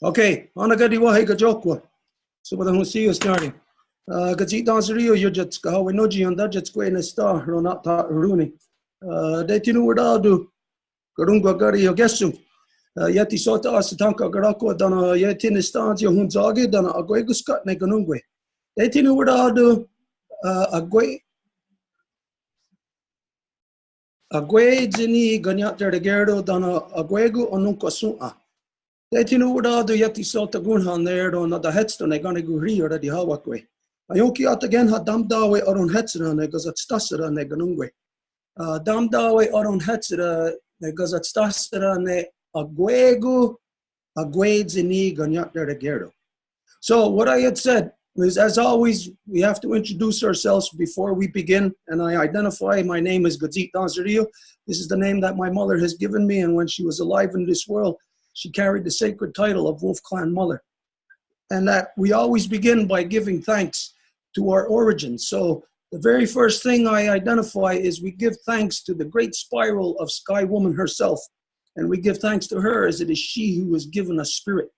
Okay, ana gadi wahi ga jokwa. So what I'm see you starting. Gazi dans Rio you just go we no ji on that just go in a star rona ta runi. De tinu wada do. Garunga gari yo gesu. Yeti sota asatanka garako dana yeti instance yo hunzagi dana agwe guskat ne ganungwe. De tinu wada do agwe jini ganyat de gerdo dana agwegu onunka sua. De tinu wada do yeti sota gunhan there on the headstone e gonna go rio de hawakwe. Ayoki at again had dam dawe aron hetsera ne gazat stasera ne ganungwe. Dam dawe aron hetsera ne gazat stasera ne agwegu agwedzini ganyat de gerdo. So what I had said is, as always, we have to introduce ourselves before we begin, and I identify my name is Gadzit Danzario. This is the name that my mother has given me, and when she was alive in this world, she carried the sacred title of Wolf Clan Mother. And that we always begin by giving thanks to our origins. So the very first thing I identify is we give thanks to the great spiral of Sky Woman herself, and we give thanks to her as it is she who has given us spirit.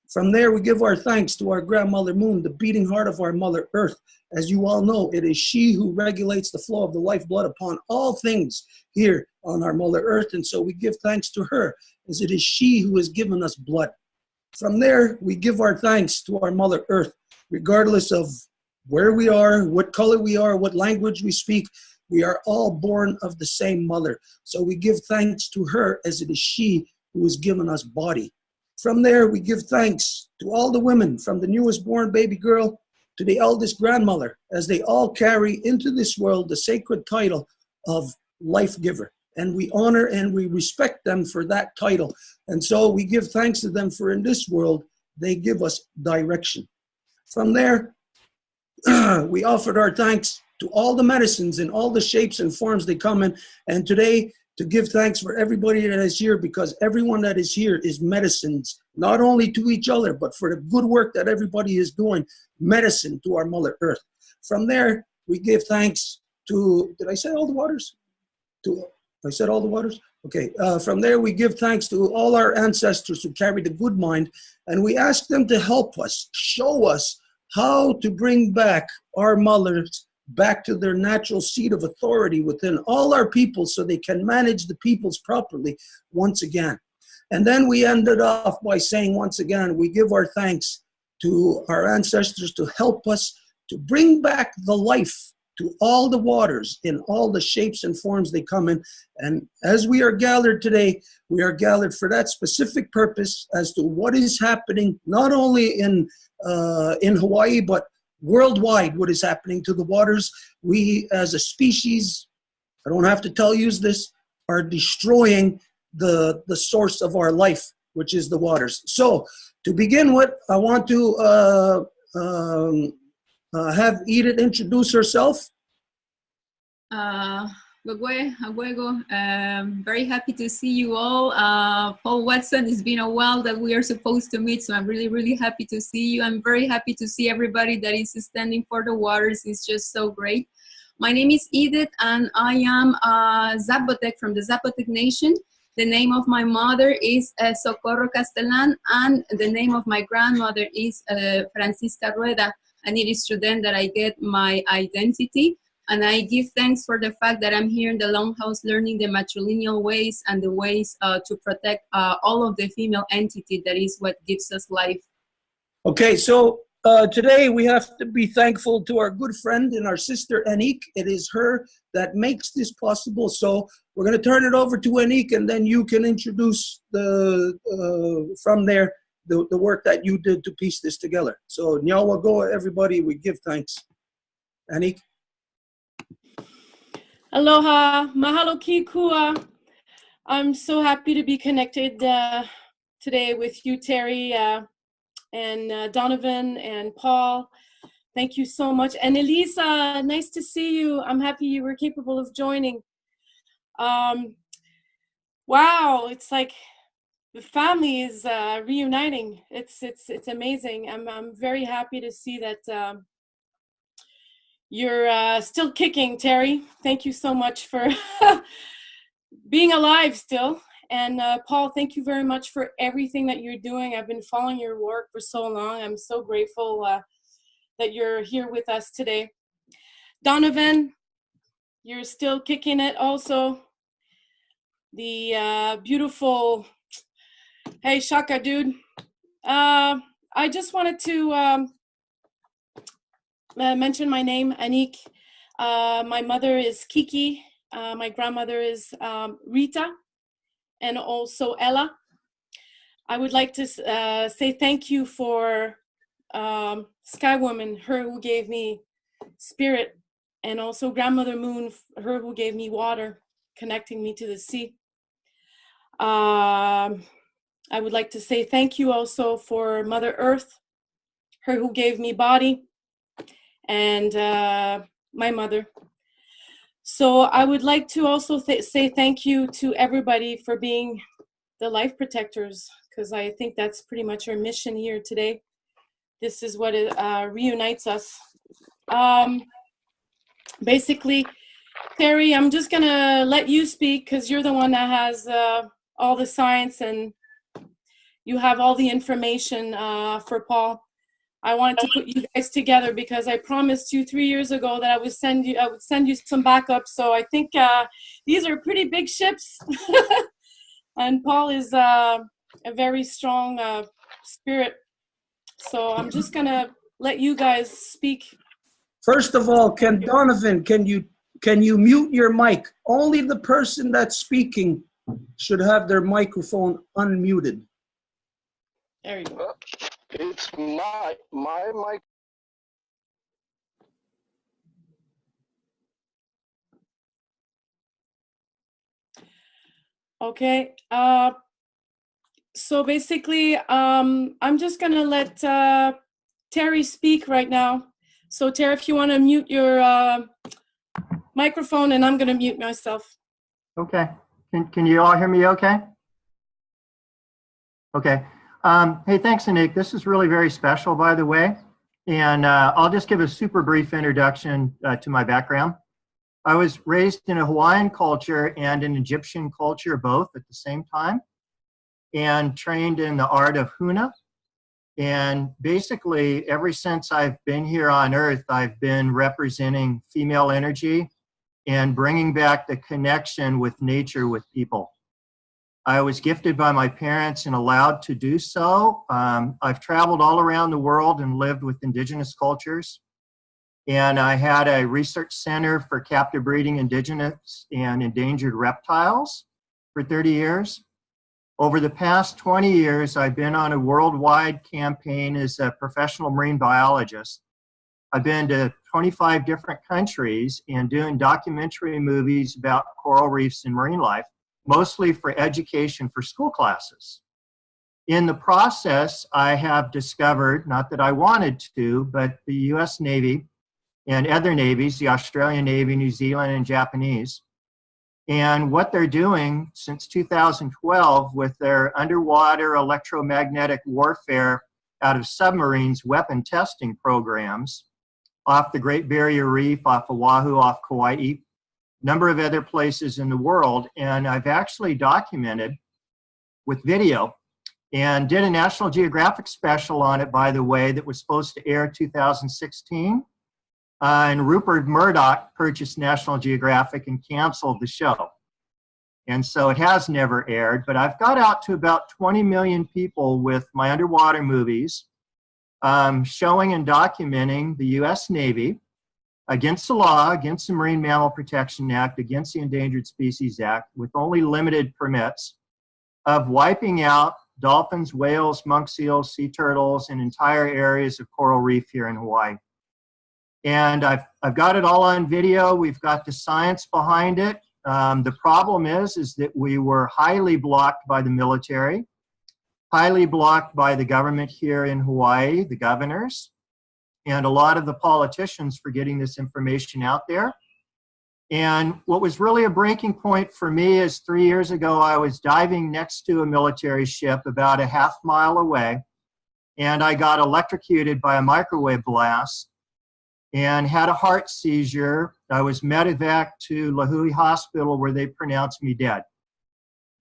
From there, we give our thanks to our grandmother Moon, the beating heart of our mother Earth. As you all know, it is she who regulates the flow of the lifeblood upon all things here on our mother Earth. And so we give thanks to her, as it is she who has given us blood. From there, we give our thanks to our mother Earth, regardless of where we are, what color we are, what language we speak. We are all born of the same mother. So we give thanks to her, as it is she who has given us body. From there, we give thanks to all the women, from the newest born baby girl to the eldest grandmother, as they all carry into this world the sacred title of life giver. And we honor and we respect them for that title. And so we give thanks to them for in this world, they give us direction. From there, we offered our thanks to all the medicines in all the shapes and forms they come in. And today, to give thanks for everybody that is here, because everyone that is here is medicines, not only to each other, but for the good work that everybody is doing, medicine to our Mother Earth. From there, we give thanks to, did I say all the waters? I said all the waters? Okay, from there we give thanks to all our ancestors who carry the good mind, and we ask them to help us, show us how to bring back our mothers back to their natural seat of authority within all our people so they can manage the peoples properly once again. And then we ended off by saying once again, we give our thanks to our ancestors to help us to bring back the life to all the waters in all the shapes and forms they come in. And as we are gathered today, we are gathered for that specific purpose as to what is happening, not only in Hawaii, but worldwide, what is happening to the waters. We as a species, I don't have to tell you this, are destroying the source of our life, which is the waters. So to begin with, I want to have Edith introduce herself. Very happy to see you all. Paul Watson, it's been a while that we are supposed to meet, so I'm really, really happy to see you. I'm very happy to see everybody that is standing for the waters. It's just so great. My name is Edith, and I am Zapotec from the Zapotec Nation. The name of my mother is Socorro Castelan, and the name of my grandmother is Francisca Rueda, and it is through them that I get my identity. And I give thanks for the fact that I'm here in the Longhouse learning the matrilineal ways and the ways to protect all of the female entity that is what gives us life. Okay, so today we have to be thankful to our good friend and our sister Annik. It is her that makes this possible. So we're going to turn it over to Annik, and then you can introduce from there the work that you did to piece this together. So Nyawa go, everybody, we give thanks. Annik. Aloha, mahalo ki kua. I'm so happy to be connected today with you, Terry, and Donovan and Paul. Thank you so much. And Elisa, nice to see you. I'm happy you were capable of joining. Wow, it's like the family is reuniting. It's amazing. I'm very happy to see that you're still kicking, Terry. Thank you so much for being alive still. And Paul, thank you very much for everything that you're doing. I've been following your work for so long. I'm so grateful that you're here with us today. Donovan, you're still kicking it also. The beautiful, hey Shaka dude. I just wanted to mention my name, Annik. My mother is Kiki. My grandmother is Rita, and also Ella. I would like to say thank you for Sky Woman, her who gave me spirit, and also Grandmother Moon, her who gave me water, connecting me to the sea. I would like to say thank you also for Mother Earth, her who gave me body, and my mother. So I would like to also say thank you to everybody for being the life protectors, because I think that's pretty much our mission here today. This is what reunites us. Basically, Terry, I'm just gonna let you speak because you're the one that has all the science and you have all the information for Paul. I wanted to put you guys together because I promised you 3 years ago that I would send you some backup. So I think these are pretty big ships, and Paul is a very strong spirit. So I'm just gonna let you guys speak. First of all, Donovan, can you mute your mic? Only the person that's speaking should have their microphone unmuted. There you go. It's my mic. Okay. So basically, I'm just gonna let Terry speak right now. So Terry, if you want to mute your microphone, and I'm gonna mute myself. Okay. Can you all hear me okay? Okay. Hey, thanks, Annik. This is really very special, by the way. And I'll just give a super brief introduction to my background. I was raised in a Hawaiian culture and an Egyptian culture, both at the same time, and trained in the art of huna. And basically, ever since I've been here on Earth, I've been representing female energy and bringing back the connection with nature, with people. I was gifted by my parents and allowed to do so. I've traveled all around the world and lived with indigenous cultures. And I had a research center for captive breeding indigenous and endangered reptiles for 30 years. Over the past 20 years, I've been on a worldwide campaign as a professional marine biologist. I've been to 25 different countries and doing documentary movies about coral reefs and marine life, mostly for education for school classes. In the process, I have discovered, not that I wanted to, but the US Navy and other navies, the Australian Navy, New Zealand, and Japanese, and what they're doing since 2012 with their underwater electromagnetic warfare out of submarines weapon testing programs off the Great Barrier Reef, off Oahu, off Kauai, number of other places in the world. And I've actually documented with video and did a National Geographic special on it, by the way, that was supposed to air 2016. And Rupert Murdoch purchased National Geographic and canceled the show. And so it has never aired, but I've got out to about 20 million people with my underwater movies, showing and documenting the US Navy against the law, against the Marine Mammal Protection Act, against the Endangered Species Act, with only limited permits, of wiping out dolphins, whales, monk seals, sea turtles, and entire areas of coral reef here in Hawaii. And I've got it all on video. We've got the science behind it. The problem is that we were highly blocked by the military, highly blocked by the government here in Hawaii, the governors, and a lot of the politicians for getting this information out there. And what was really a breaking point for me is 3 years ago, I was diving next to a military ship about a half mile away, and I got electrocuted by a microwave blast and had a heart seizure. I was medevac to Lahui Hospital where they pronounced me dead.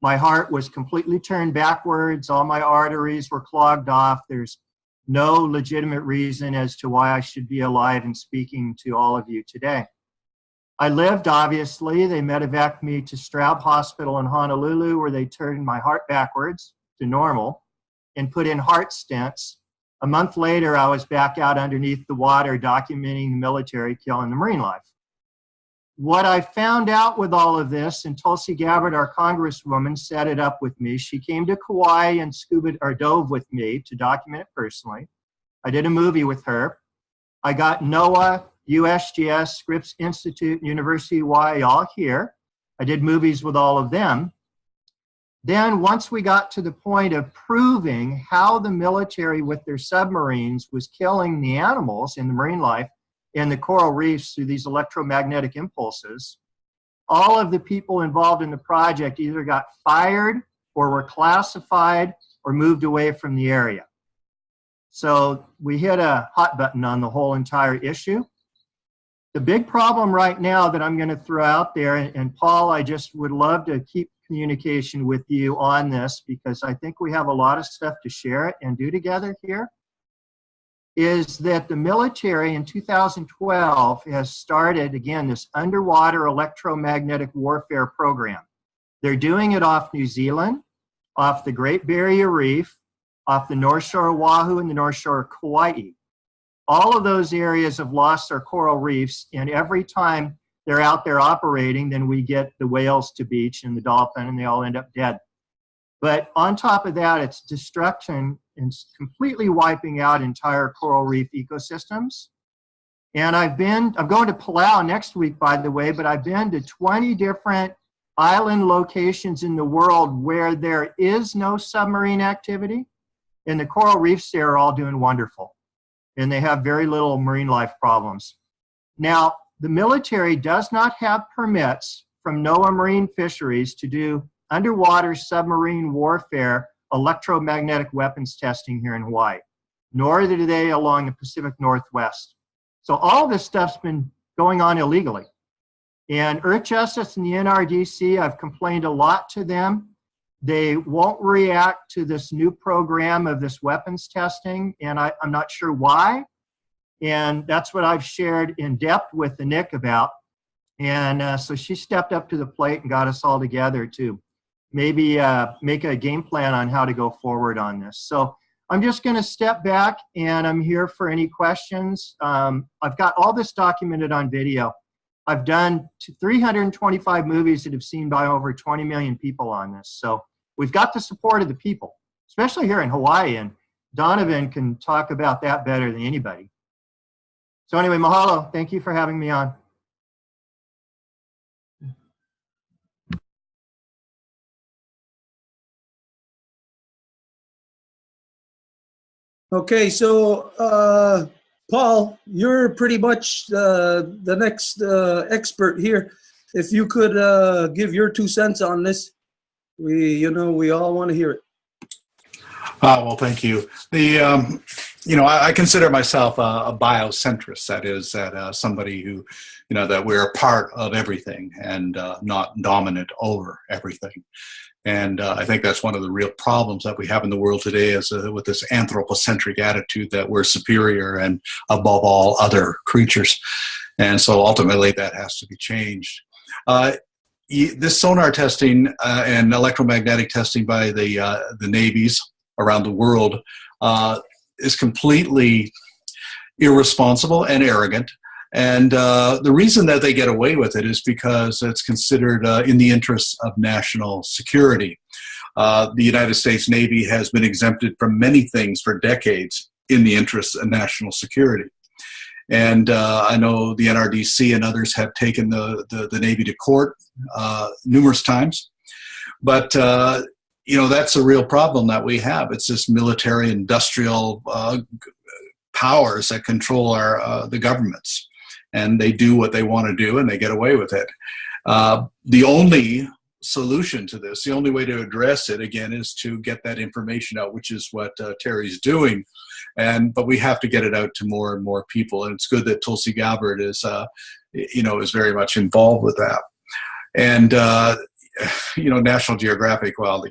My heart was completely turned backwards. All my arteries were clogged off. There's no legitimate reason as to why I should be alive and speaking to all of you today. I lived, obviously. They medevaced me to Straub Hospital in Honolulu, where they turned my heart backwards to normal and put in heart stents. A month later, I was back out underneath the water documenting the military killing the marine life. What I found out with all of this, and Tulsi Gabbard, our congresswoman, set it up with me. She came to Kauai and dove with me to document it personally. I did a movie with her. I got NOAA, USGS, Scripps Institute, University of Hawaii all here. I did movies with all of them. Then once we got to the point of proving how the military with their submarines was killing the animals in the marine life in the coral reefs through these electromagnetic impulses, all of the people involved in the project either got fired or were classified or moved away from the area. So we hit a hot button on the whole entire issue. The big problem right now that I'm going to throw out there, and Paul, I just would love to keep communication with you on this because I think we have a lot of stuff to share and do together here, is that the military in 2012 has started, again, this underwater electromagnetic warfare program. They're doing it off New Zealand, off the Great Barrier Reef, off the North Shore of Oahu and the North Shore of Kauai. All of those areas have lost their coral reefs, and every time they're out there operating, then we get the whales to beach and the dolphin, and they all end up dead. But on top of that, it's destruction and completely wiping out entire coral reef ecosystems. And I'm going to Palau next week, by the way, but I've been to 20 different island locations in the world where there is no submarine activity, and the coral reefs there are all doing wonderful, and they have very little marine life problems. Now, the military does not have permits from NOAA Marine Fisheries to do underwater submarine warfare electromagnetic weapons testing here in Hawaii, nor do they along the Pacific Northwest. So all this stuff's been going on illegally. And Earth Justice and the NRDC, I've complained a lot to them. They won't react to this new program of this weapons testing, and I'm not sure why. And that's what I've shared in depth with Annik about. And so she stepped up to the plate and got us all together to maybe make a game plan on how to go forward on this. So I'm just going to step back, and I'm here for any questions. I've got all this documented on video. I've done 325 movies that have seen by over 20 million people on this. So we've got the support of the people, especially here in Hawaii, and Donovan can talk about that better than anybody. So anyway, mahalo. Thank you for having me on. Okay, so Paul, you're pretty much the next expert here. If you could give your 2 cents on this, we all want to hear it. Well, thank you. I consider myself a biocentrist. That is, that somebody who, that we're a part of everything and not dominant over everything. And I think that's one of the real problems that we have in the world today is with this anthropocentric attitude that we're superior and above all other creatures. And so ultimately that has to be changed. This sonar testing and electromagnetic testing by the navies around the world is completely irresponsible and arrogant. And the reason that they get away with it is because it's considered in the interests of national security. The United States Navy has been exempted from many things for decades in the interests of national security. And I know the NRDC and others have taken the Navy to court numerous times. But, that's a real problem that we have. It's this military industrial powers that control the governments. And they do what they want to do, and they get away with it. The only solution to this, the only way to address it, again, is to get that information out, which is what Terry's doing. But we have to get it out to more and more people. And it's good that Tulsi Gabbard is very much involved with that. And, National Geographic, well,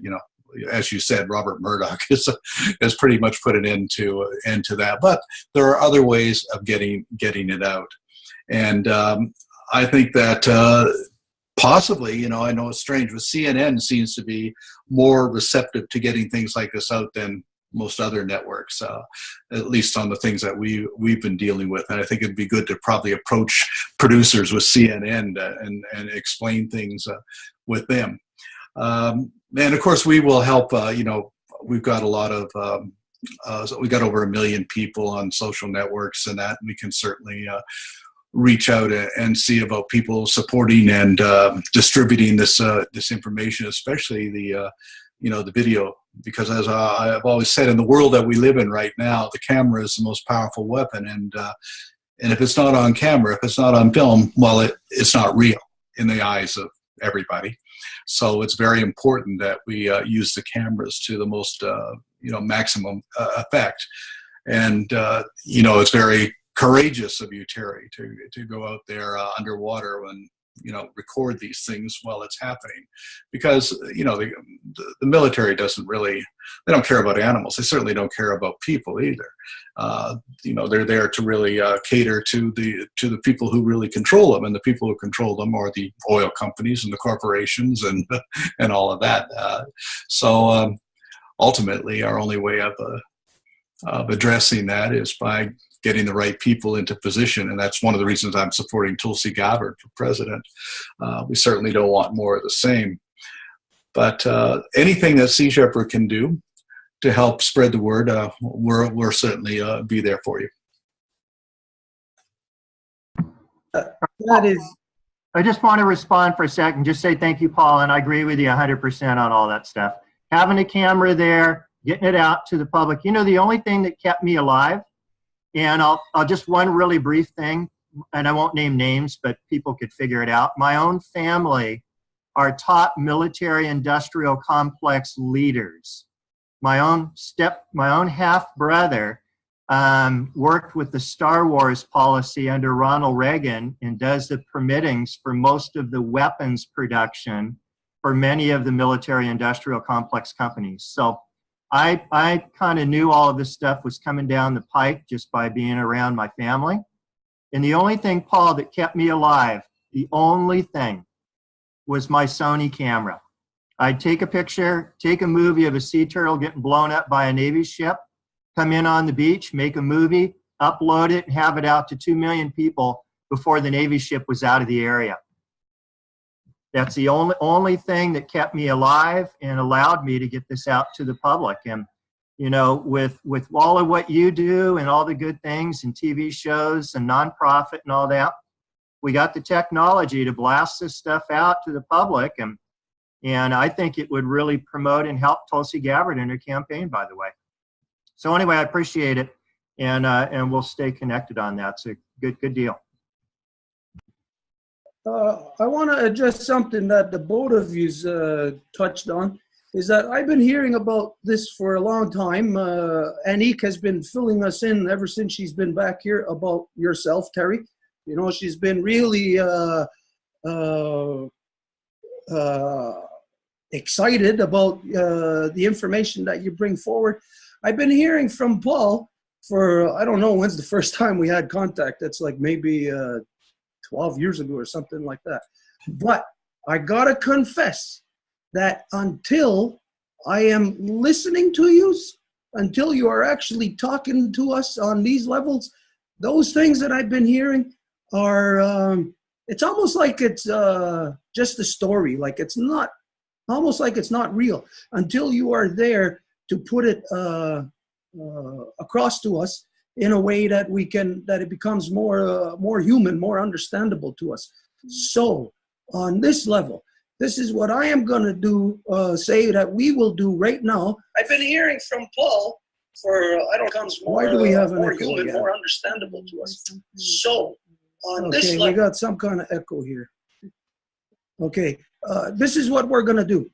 as you said, Robert Murdoch has pretty much put an end to that. But there are other ways of getting it out, and I think that possibly, I know it's strange, but CNN seems to be more receptive to getting things like this out than most other networks, at least on the things that we've been dealing with. And I think it'd be good to probably approach producers with CNN and explain things with them. And of course, we will help. We've got a lot of we got over 1 million people on social networks, and that we can certainly reach out and see about people supporting and distributing this information, especially the video, because as I've always said, in the world that we live in right now, the camera is the most powerful weapon, and if it's not on camera, if it's not on film, well, it's not real in the eyes of everybody. So it's very important that we use the cameras to the most maximum effect, and it's very courageous of you, Terry, to go out there underwater and record these things while it's happening, because the military doesn't really, they don't care about animals. They certainly don't care about people either. They're there to really cater to the people who really control them, and the people who control them are the oil companies and the corporations and and all of that. So ultimately, our only way of addressing that is by getting the right people into position, and that's one of the reasons I'm supporting Tulsi Gabbard for president. We certainly don't want more of the same, but anything that Sea Shepherd can do to help spread the word, we'll certainly be there for you. That is. I just want to respond for a second, just say thank you, Paul, and I agree with you 100% on all that stuff. Having a camera there, getting it out to the public. The only thing that kept me alive, and I'll just one really brief thing, and I won't name names, but people could figure it out. My own family are top military industrial complex leaders. My own half brother worked with the Star Wars policy under Ronald Reagan and does the permittings for most of the weapons production for many of the military industrial complex companies. So I kind of knew all of this stuff was coming down the pike just by being around my family. And the only thing, Paul, that kept me alive, the only thing, was my Sony camera. I'd take a picture, take a movie of a sea turtle getting blown up by a Navy ship, come in on the beach, make a movie, upload it, and have it out to 2 million people before the Navy ship was out of the area. That's the only thing that kept me alive and allowed me to get this out to the public. And, with all of what you do and all the good things and TV shows and nonprofit and all that, we got the technology to blast this stuff out to the public. And I think it would really promote and help Tulsi Gabbard in her campaign, by the way. So anyway, I appreciate it. And we'll stay connected on that. So good deal. I want to address something that the both of you touched on, is that I've been hearing about this for a long time. Annik has been filling us in ever since she's been back here about yourself, Terry. She's been really excited about the information that you bring forward. I've been hearing from Paul for, I don't know when's the first time we had contact. That's like maybe 12 years ago or something like that. But I gotta confess that until I am listening to you, until you are actually talking to us on these levels, those things that I've been hearing are, it's almost like it's just a story. Like it's not, almost like it's not real until you are there to put it across to us in a way that that it becomes more human, more understandable to us. So on this level, this is what I am going to do, say that we will do right now. I've been hearing from Paul for, I don't know, why do we have an echo human, more understandable to us. So on this level. We got some kind of echo here. Okay, this is what we're going to do.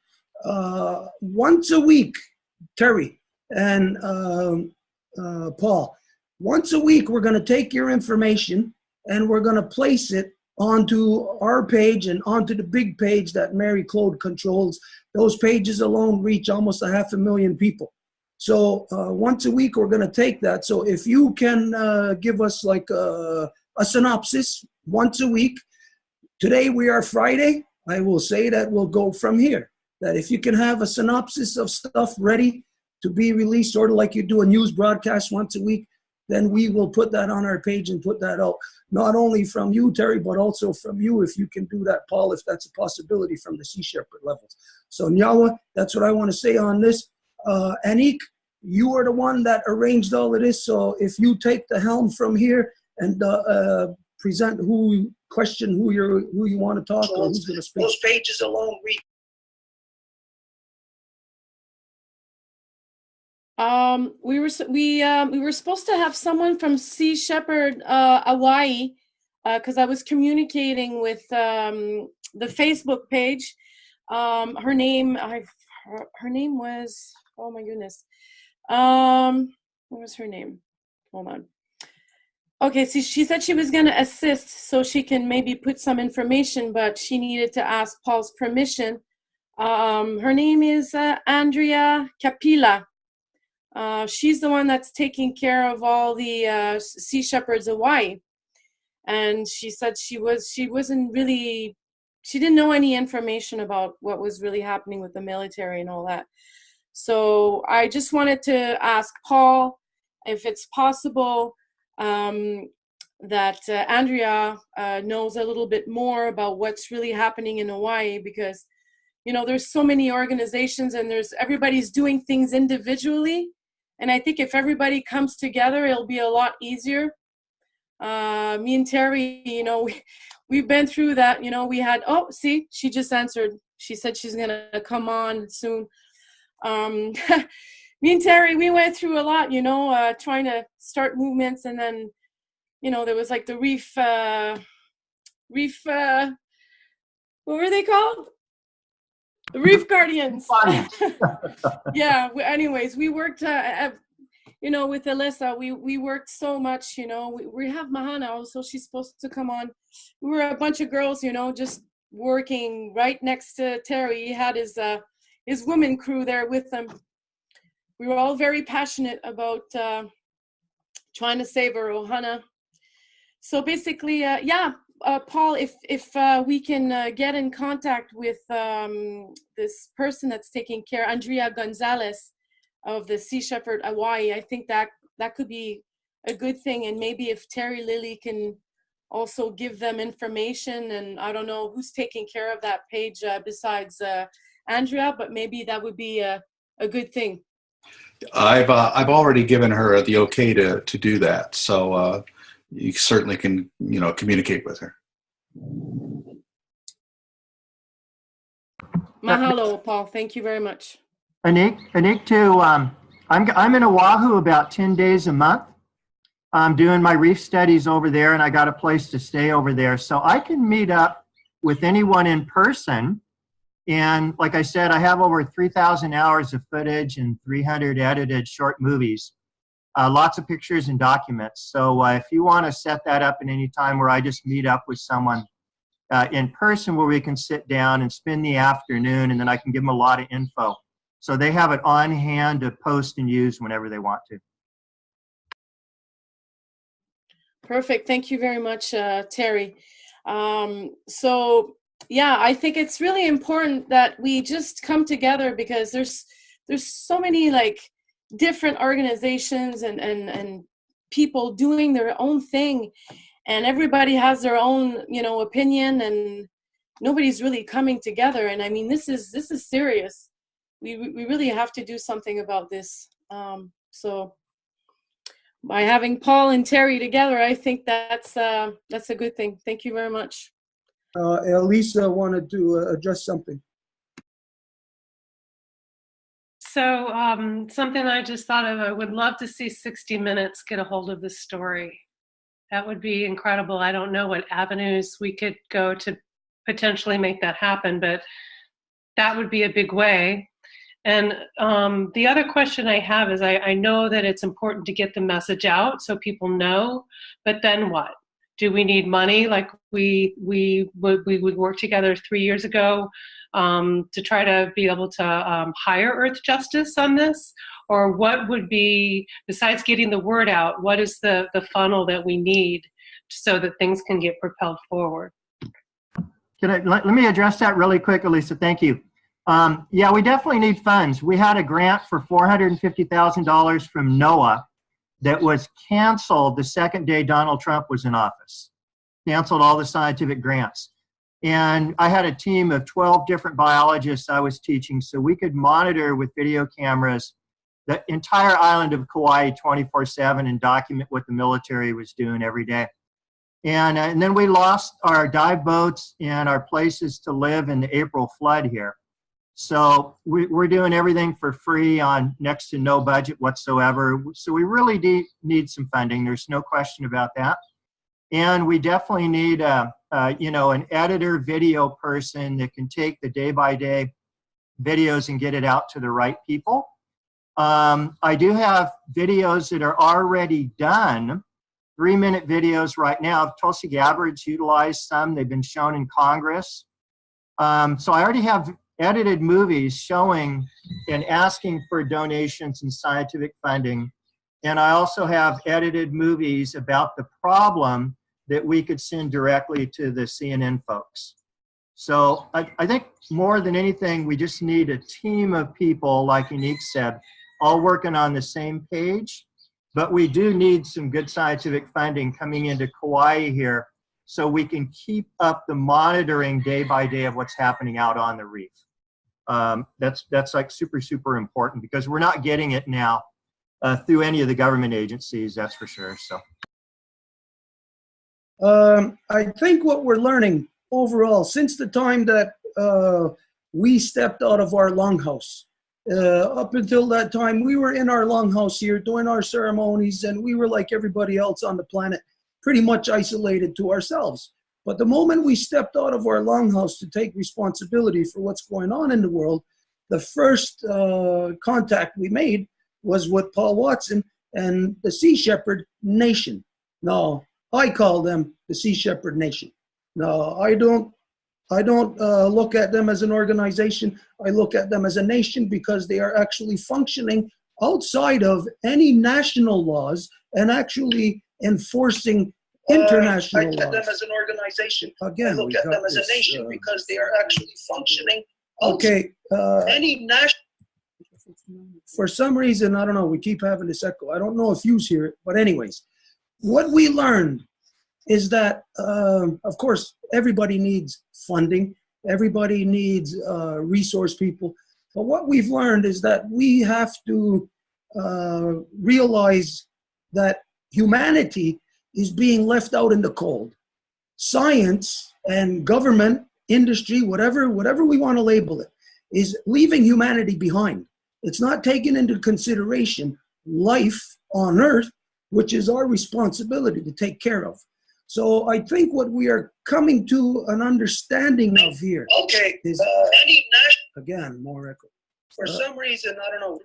Once a week, Terry and Paul, once a week, we're going to take your information and we're going to place it onto our page and onto the big page that Mary Claude controls. Those pages alone reach almost 500,000 people. So once a week, we're going to take that. So if you can give us like a synopsis once a week. Today we are Friday. I will say that we'll go from here. That if you can have a synopsis of stuff ready to be released, sort of like you do a news broadcast once a week, then we will put that on our page and put that out. Not only from you, Terry, but also from you, if you can do that, Paul, if that's a possibility from the Sea Shepherd levels. So Myiow, that's what I want to say on this. Annik, you are the one that arranged all of this. So if you take the helm from here and present who you want to talk or who's going to speak. Those pages alone read. We were supposed to have someone from Sea Shepherd, Hawaii, because I was communicating with the Facebook page. Her name was, oh my goodness. What was her name? Hold on. Okay, so she said she was going to assist so she can maybe put some information, but she needed to ask Paul's permission. Her name is Andrea Capilla. She's the one that's taking care of all the Sea Shepherds Hawaii. And she said she didn't know any information about what was really happening with the military and all that. So I just wanted to ask Paul if it's possible that Andrea knows a little bit more about what's really happening in Hawaii, because, you know, there's so many organizations and everybody's doing things individually. And I think if everybody comes together, it'll be a lot easier. Me and Terry, you know, we've been through that. You know, we had, oh, see, she just answered. She said she's going to come on soon. Me and Terry, we went through a lot, you know, trying to start movements. And then, you know, there was like the Reef, what were they called? The Reef Guardians. Yeah. Anyways, we worked, you know, with Elisa, we worked so much, you know. We have Mahana, so she's supposed to come on. We were a bunch of girls, you know, just working right next to Terry. He had his women crew there with him. We were all very passionate about trying to save our Ohana. So basically, yeah. Paul, if we can get in contact with this person that's taking care, Andrea Gonzalez of the Sea Shepherd Hawaii, I think that could be a good thing. And maybe if Terry Lilley can also give them information, and I don't know who's taking care of that page besides Andrea, but maybe that would be a good thing. I've already given her the okay to do that, so you certainly can, you know, communicate with her. Mahalo, Paul. Thank you very much. Annik too. I'm in Oahu about 10 days a month. I'm doing my reef studies over there, and I got a place to stay over there, so I can meet up with anyone in person. And like I said, I have over 3,000 hours of footage and 300 edited short movies. Lots of pictures and documents. So if you want to set that up at any time where I just meet up with someone in person where we can sit down and spend the afternoon, and then I can give them a lot of info. So they have it on hand to post and use whenever they want to. Perfect. Thank you very much, Terry. So yeah, I think it's really important that we just come together, because there's so many like different organizations and people doing their own thing, and everybody has their own, you know, opinion, and nobody's really coming together. And I mean, this is serious. We really have to do something about this. So by having Paul and Terry together, I think that's a good thing. Thank you very much. Elisa wanted to address something. So something I just thought of, I would love to see 60 Minutes get a hold of this story. That would be incredible. I don't know what avenues we could go to potentially make that happen, but that would be a big way. And the other question I have is, I know that it's important to get the message out so people know, but then what? Do we need money like we would work together 3 years ago to try to be able to hire Earth Justice on this? Or what would be, besides getting the word out, what is the funnel that we need so that things can get propelled forward? Let me address that really quick, Elisa. Thank you. Yeah, we definitely need funds. We had a grant for $450,000 from NOAA that was canceled the second day Donald Trump was in office. Canceled all the scientific grants. And I had a team of 12 different biologists I was teaching, so we could monitor with video cameras the entire island of Kauai 24/7 and document what the military was doing every day. And then we lost our dive boats and our places to live in the April flood here. So we're doing everything for free on next to no budget whatsoever. So we really need some funding. There's no question about that. And we definitely need an editor video person that can take the day-by-day videos and get it out to the right people. I do have videos that are already done, 3-minute videos right now. Tulsi Gabbard's utilized some. They've been shown in Congress. So I already have edited movies showing and asking for donations and scientific funding. And I also have edited movies about the problem that we could send directly to the CNN folks. So I think more than anything, we just need a team of people, like Annik said, all working on the same page. But we do need some good scientific funding coming into Kauai here so we can keep up the monitoring day by day of what's happening out on the reef. That's like super, super important because we're not getting it now through any of the government agencies, that's for sure. So, I think what we're learning overall since the time that we stepped out of our longhouse, up until that time, we were in our longhouse here doing our ceremonies, and we were like everybody else on the planet, pretty much isolated to ourselves. But the moment we stepped out of our longhouse to take responsibility for what's going on in the world, the first contact we made was with Paul Watson and the Sea Shepherd Nation. Now, I call them the Sea Shepherd Nation. No, I don't look at them as an organization. I look at them as a nation because they are actually functioning outside of any national laws and actually enforcing international laws. I look at them as an organization. Again, I look at them as a nation because they are actually functioning outside any national. For some reason, I don't know, we keep having this echo. I don't know if you hear it, but anyways, what we learned is that, of course, everybody needs funding. Everybody needs resource people. But what we've learned is that we have to realize that humanity is being left out in the cold. Science and government, industry, whatever we want to label it, is leaving humanity behind. It's not taking into consideration life on Earth, which is our responsibility to take care of. So I think what we are coming to an understanding of here is, again, more echo. For some reason, I don't know,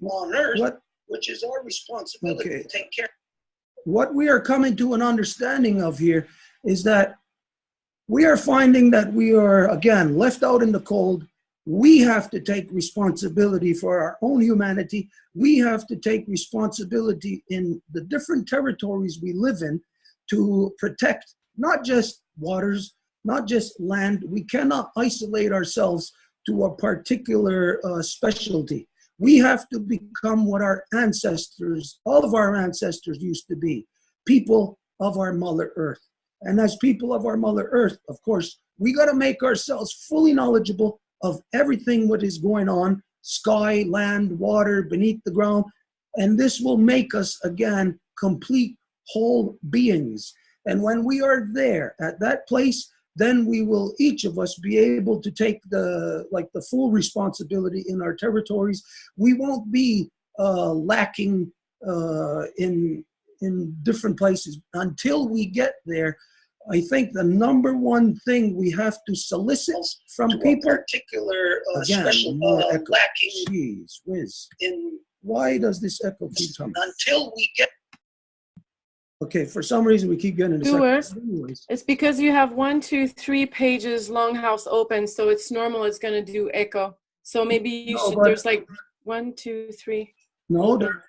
on Earth, which is our responsibility to take care of. What we are coming to an understanding of here is that we are finding that we are, again, left out in the cold. We have to take responsibility for our own humanity. We have to take responsibility in the different territories we live in to protect not just waters, not just land. We cannot isolate ourselves to a particular specialty. We have to become what our ancestors, all of our ancestors used to be, people of our Mother Earth. And as people of our Mother Earth, of course, we got to make ourselves fully knowledgeable of everything what is going on, sky, land, water, beneath the ground. And this will make us, again, complete whole beings. And when we are there at that place, then we will, each of us, be able to take the full responsibility in our territories. We won't be lacking in different places until we get there. I think the number one thing we have to solicit from people, particular special lacking. Jeez whiz. Why does this echo keep coming? Until we get. Okay, for some reason we keep getting the Stuart, second. Anyways, it's because you have 1, 2, 3 pages Longhouse open, so it's normal. It's going to do echo. So maybe you no, should. but There's like 1, 2, 3. no, open.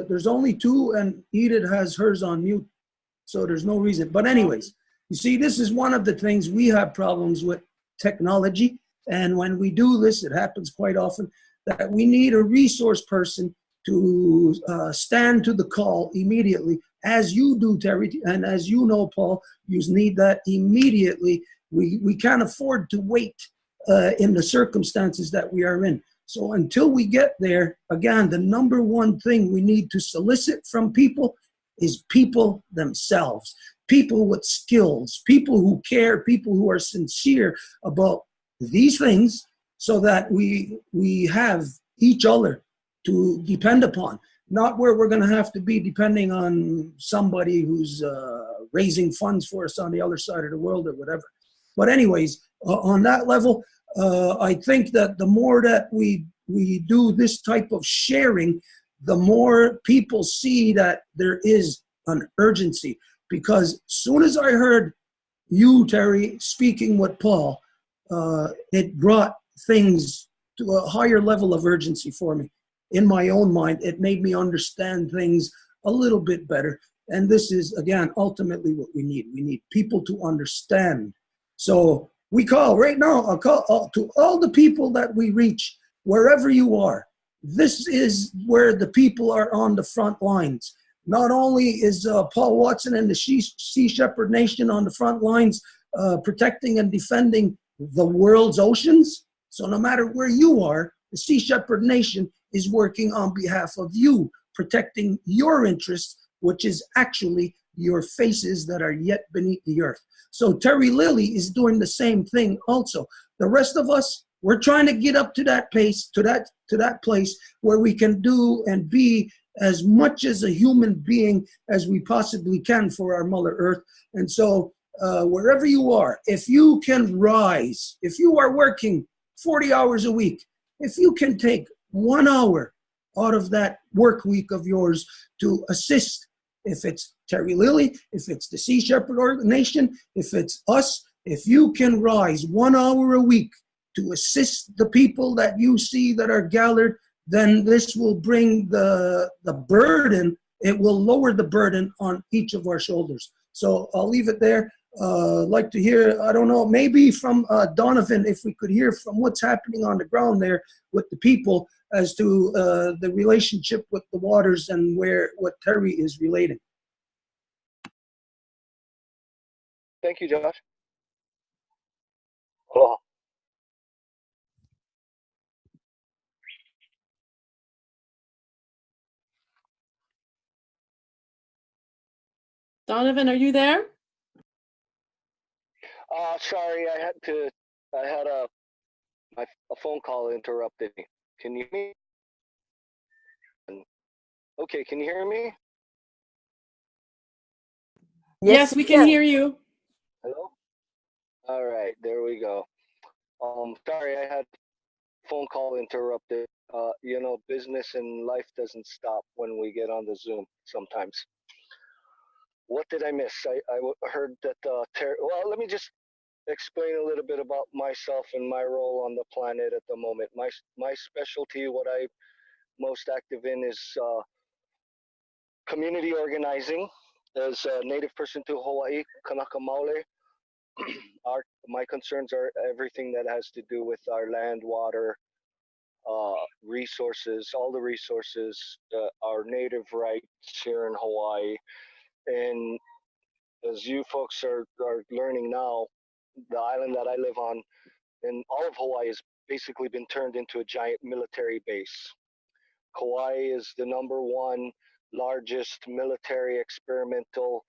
there's only 2, and Edith has hers on mute, so there's no reason. But anyways, you see, this is one of the things we have problems with technology, and when we do this, it happens quite often that we need a resource person to stand to the call immediately, as you do, Terry, and as you know, Paul, you need that immediately. We can't afford to wait in the circumstances that we are in. So until we get there, again, the number one thing we need to solicit from people is people themselves, people with skills, people who care, people who are sincere about these things, so that we have each other to depend upon, not where we're going to have to be depending on somebody who's raising funds for us on the other side of the world or whatever. But anyways, on that level, I think that the more that we do this type of sharing, the more people see that there is an urgency. Because as soon as I heard you, Terry, speaking with Paul, it brought things to a higher level of urgency for me. In my own mind, it made me understand things a little bit better. And this is, again, ultimately what we need. We need people to understand. So we call right now, I'll call to all the people that we reach, wherever you are. This is where the people are on the front lines. Not only is Paul Watson and the Sea Shepherd Nation on the front lines protecting and defending the world's oceans. So no matter where you are, the Sea Shepherd Nation is working on behalf of you, protecting your interests, which is actually your faces that are yet beneath the earth. So Terry Lilley is doing the same thing also. The rest of us, we're trying to get up to that pace, to that place where we can do and be as much as a human being as we possibly can for our Mother Earth. And so wherever you are, if you can rise, if you are working 40 hours a week, if you can take 1 hour out of that work week of yours to assist, if it's Terry Lilley, if it's the Sea Shepherd Nation, if it's us, if you can rise 1 hour a week to assist the people that you see that are gathered, then this will bring the burden, it will lower the burden on each of our shoulders. So I'll leave it there. Like to hear, I don't know, maybe from Donovan, if we could hear from what's happening on the ground there with the people as to the relationship with the waters and what Terry is relating. Thank you, Josh. Aloha. Donovan, are you there? Sorry, I had a phone call interrupted me. Can you hear me? Okay, can you hear me? Yes, we can hear you. Hello? All right, there we go. Sorry, I had a phone call interrupted. You know, business and life doesn't stop when we get on the Zoom sometimes. What did I miss? I heard that, well, let me just explain a little bit about myself and my role on the planet at the moment. My specialty, what I'm most active in, is community organizing. As a native person to Hawaii, Kanaka Maole, my concerns are everything that has to do with our land, water, resources, all the resources, our native rights here in Hawaii. And as you folks are learning now, the island that I live on in all of Hawaii has basically been turned into a giant military base. Kauai is the #1 largest military experimental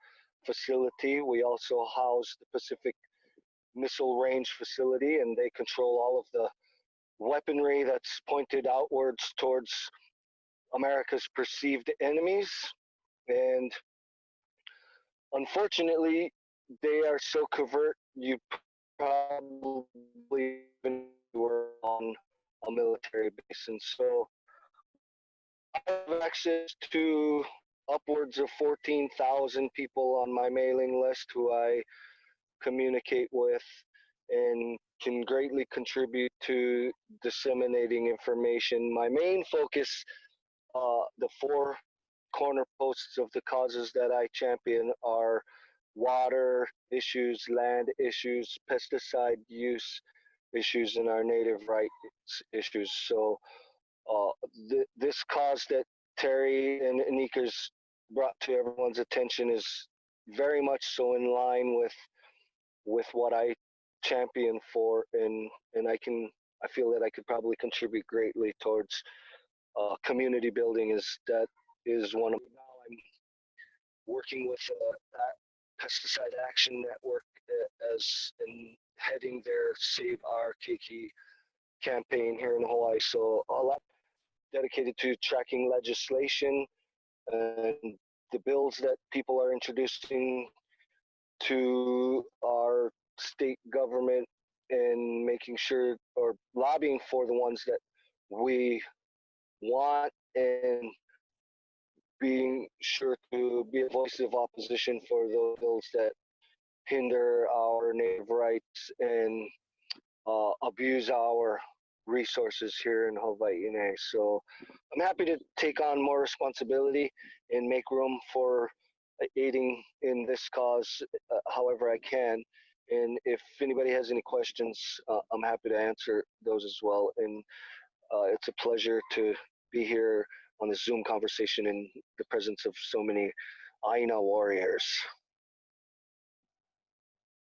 facility. We also house the Pacific Missile Range facility, and they control all of the weaponry that's pointed outwards towards America's perceived enemies. And unfortunately, they are so covert, you probably were on a military base. And so I have access to upwards of 14,000 people on my mailing list who I communicate with and can greatly contribute to disseminating information. My main focus, the four corner posts of the causes that I champion, are water issues, land issues, pesticide use issues, and our native rights issues. So this cause that Terry and Annika's brought to everyone's attention is very much so in line with what I champion for, and I feel that I could probably contribute greatly towards community building. That is one of, now I'm working with Pesticide Action Network as in heading their Save Our KK campaign here in Hawaii. So a lot dedicated to tracking legislation and the bills that people are introducing to our state government, and making sure, or lobbying for the ones that we want, and being sure to be a voice of opposition for those bills that hinder our native rights and abuse our resources here in Hawaii. So I'm happy to take on more responsibility and make room for aiding in this cause however I can. And if anybody has any questions, I'm happy to answer those as well. And it's a pleasure to be here on this Zoom conversation in the presence of so many Aina warriors.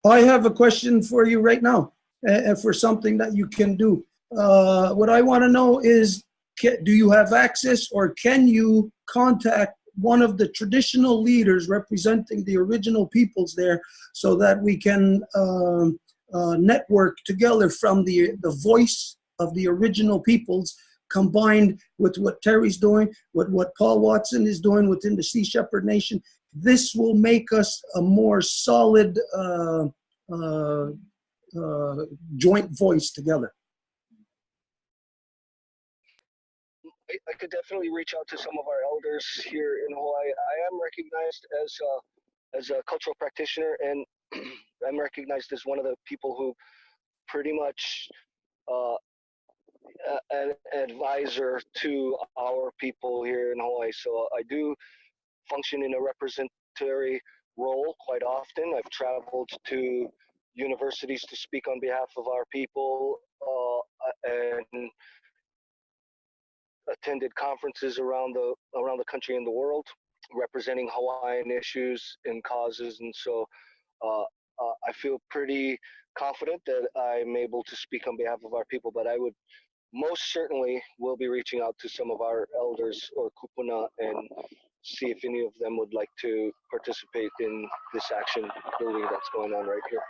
I have a question for you right now, for something that you can do. What I want to know is, do you have access, or can you contact one of the traditional leaders representing the original peoples there, so that we can network together from the voice of the original peoples, combined with what Terry's doing, with what Paul Watson is doing within the Sea Shepherd Nation? This will make us a more solid joint voice together. I could definitely reach out to some of our elders here in Hawaii. I am recognized as a cultural practitioner, and I'm recognized as one of the people who pretty much an advisor to our people here in Hawaii. So I do function in a representatory role quite often. I've traveled to universities to speak on behalf of our people, and attended conferences around the country and the world, representing Hawaiian issues and causes. And so I feel pretty confident that I'm able to speak on behalf of our people, but I would most certainly will be reaching out to some of our elders or kupuna and see if any of them would like to participate in this action building that's going on right here.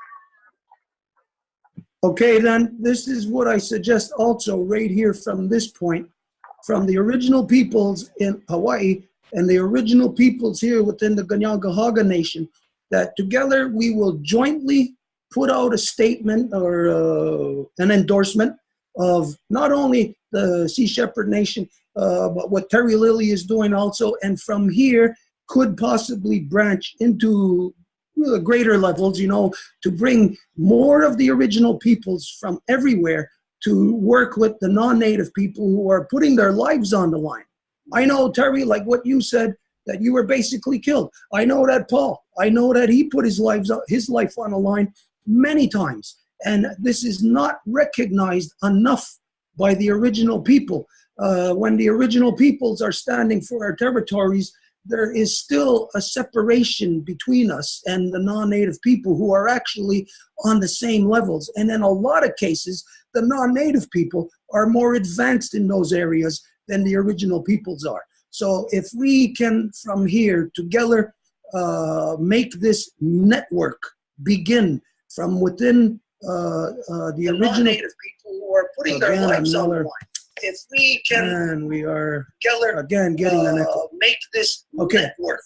Okay, then this is what I suggest also right here from this point, from the original peoples in Hawaii and the original peoples here within the Ganyangahaga Nation, that together we will jointly put out a statement or an endorsement of not only the Sea Shepherd Nation, but what Terry Lilley is doing also, and from here could possibly branch into greater levels, you know, to bring more of the original peoples from everywhere to work with the non-native people who are putting their lives on the line. I know, Terry, like what you said, that you were basically killed. I know that Paul, I know that he put his life on the line many times. And this is not recognized enough by the original people. When the original peoples are standing for our territories, there is still a separation between us and the non-native people who are actually on the same levels. And in a lot of cases, the non-native people are more advanced in those areas than the original peoples are. So if we can, from here together, make this network begin from within the original native people who are putting their lives on the line. If we can, and we are together again getting an echo. Make this network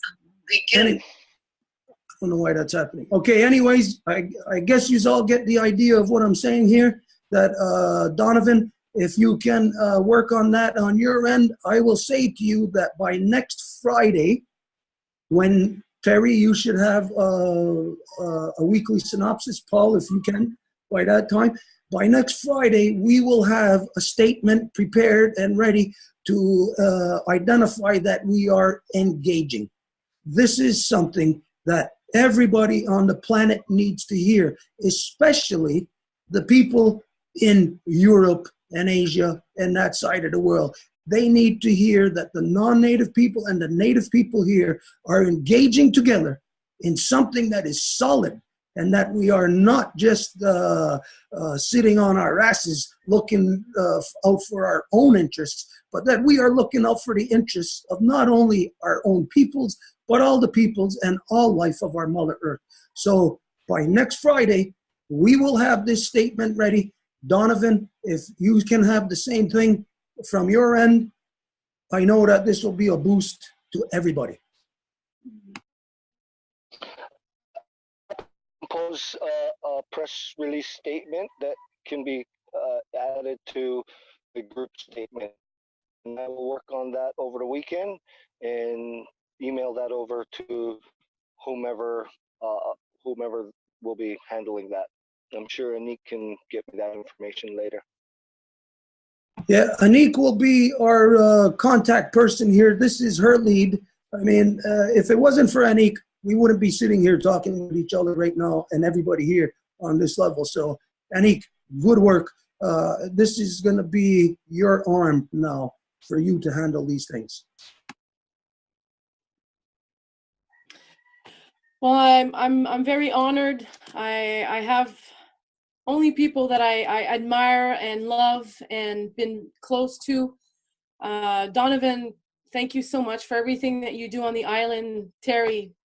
begin. I don't know why that's happening. Okay, anyways, I guess you all get the idea of what I'm saying here. That Donovan, if you can work on that on your end, I will say to you that by next Friday, when, Terry, you should have a weekly synopsis, Paul, if you can, by that time. By next Friday, we will have a statement prepared and ready to identify that we are engaging. This is something that everybody on the planet needs to hear, especially the people in Europe and Asia and that side of the world. They need to hear that the non-native people and the native people here are engaging together in something that is solid, and that we are not just sitting on our asses looking out for our own interests, but that we are looking out for the interests of not only our own peoples, but all the peoples and all life of our Mother Earth. So by next Friday, we will have this statement ready. Donovan, if you can have the same thing from your end, I know that this will be a boost to everybody. Compose a press release statement that can be added to the group statement. And I will work on that over the weekend and email that over to whomever will be handling that. I'm sure Annik can get me that information later. Yeah, Annik will be our contact person here. This is her lead. I mean, if it wasn't for Annik, we wouldn't be sitting here talking with each other right now and everybody here on this level. So, Annik, good work. This is going to be your arm now for you to handle these things. Well, I'm very honored. I have only people that I admire and love and been close to. Donovan, thank you so much for everything that you do on the island. Terry,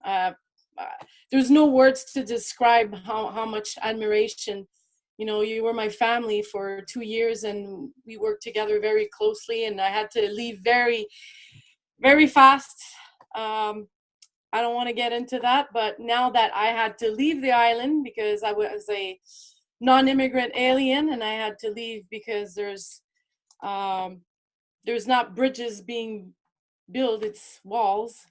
there's no words to describe how much admiration. You know, you were my family for 2 years and we worked together very closely, and I had to leave very, very fast. I don't want to get into that, but now that I had to leave the island because I was a non-immigrant alien, and I had to leave because there's not bridges being built, it's walls.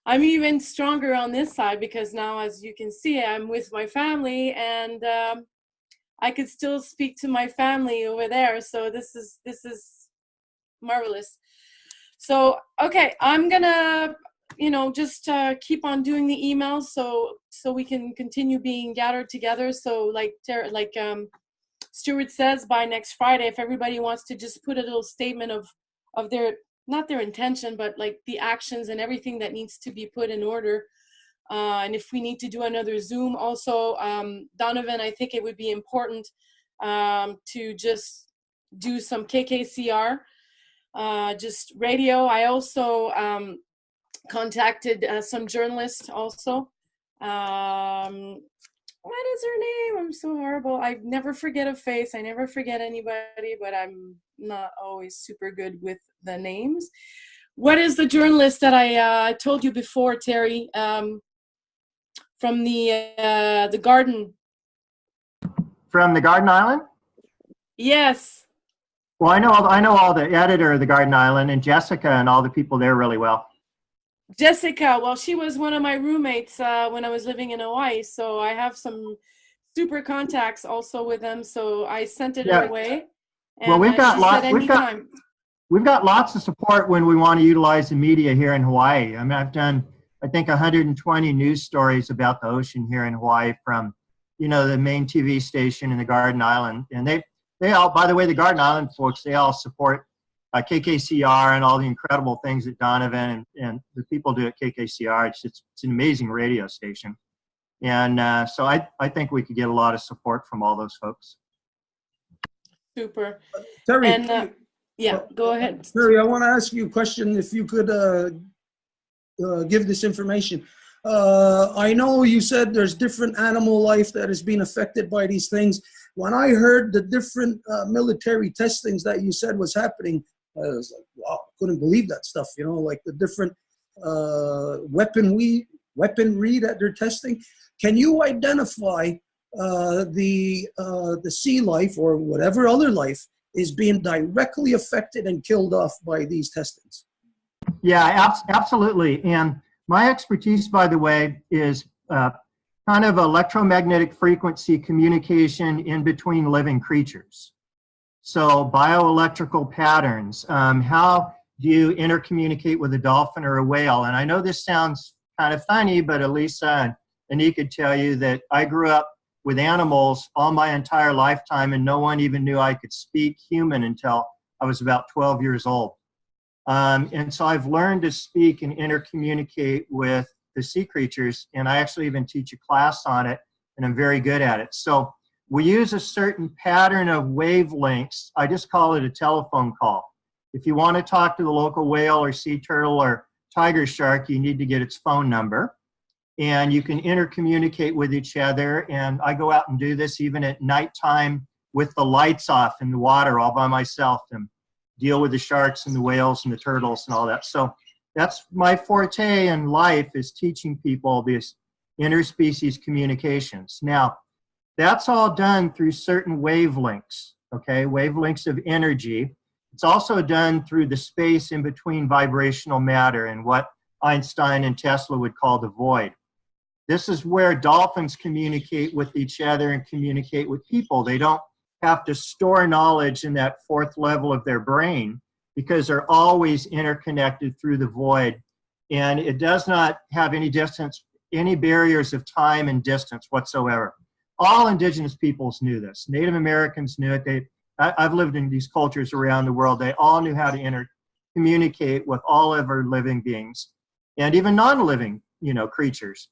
I'm even stronger on this side because now, as you can see, I'm with my family, and I could still speak to my family over there. So this is marvelous. So, okay, I'm gonna, just keep on doing the emails so we can continue being gathered together. So like Stuart says, by next Friday, if everybody wants to just put a little statement of their, not their intention, but like the actions and everything that needs to be put in order. And if we need to do another Zoom also, Donovan, I think it would be important to just do some KKCR, just radio. I also contacted some journalists also. What is her name? I'm so horrible. I never forget a face. I never forget anybody, but I'm not always super good with the names. What is the journalist that I told you before, Terry, from the garden? From the Garden Island? Yes. Well, I know all the editor of the Garden Island and Jessica and all the people there really well. Jessica, well, she was one of my roommates when I was living in Hawaii, so I have some super contacts also with them. So I sent it her way. And, well, we've got lots of support when we want to utilize the media here in Hawaii. I mean, I've done, I think, 120 news stories about the ocean here in Hawaii from, the main TV station in the Garden Island, and they all, by the way, the Garden Island folks, they all support KKCR and all the incredible things that Donovan and the people do at KKCR. It's an amazing radio station. And so I think we could get a lot of support from all those folks. Super. Terry, and yeah, go ahead. Terry, I want to ask you a question, if you could give this information. I know you said there's different animal life that is being affected by these things. When I heard the different military testings that you said was happening, I was like, wow, couldn't believe that stuff, like the different weaponry that they're testing. Can you identify the sea life or whatever other life is being directly affected and killed off by these testings? Yeah, absolutely. And My expertise, by the way, is kind of electromagnetic frequency communication in between living creatures. So bioelectrical patterns, how do you intercommunicate with a dolphin or a whale? And I know this sounds kind of funny, but Elisa and Annik could tell you that I grew up with animals all my entire lifetime, and no one even knew I could speak human until I was about 12 years old. And so I've learned to speak and intercommunicate with the sea creatures, and I actually even teach a class on it, and I'm very good at it. So we use a certain pattern of wavelengths. I just call it a telephone call. If you want to talk to the local whale or sea turtle or tiger shark, you need to get its phone number. And you can intercommunicate with each other. And I go out and do this even at nighttime with the lights off in the water all by myself and deal with the sharks and the whales and the turtles and all that. So that's my forte in life, is teaching people these interspecies communications. Now, that's all done through certain wavelengths, okay? Wavelengths of energy. It's also done through the space in between vibrational matter and what Einstein and Tesla would call the void. This is where dolphins communicate with each other and communicate with people. They don't have to store knowledge in that fourth level of their brain because they're always interconnected through the void. And it does not have any distance, any barriers of time and distance whatsoever. All indigenous peoples knew this. Native Americans knew it. I've lived in these cultures around the world. They all knew how to communicate with all ever living beings, and even non-living, creatures,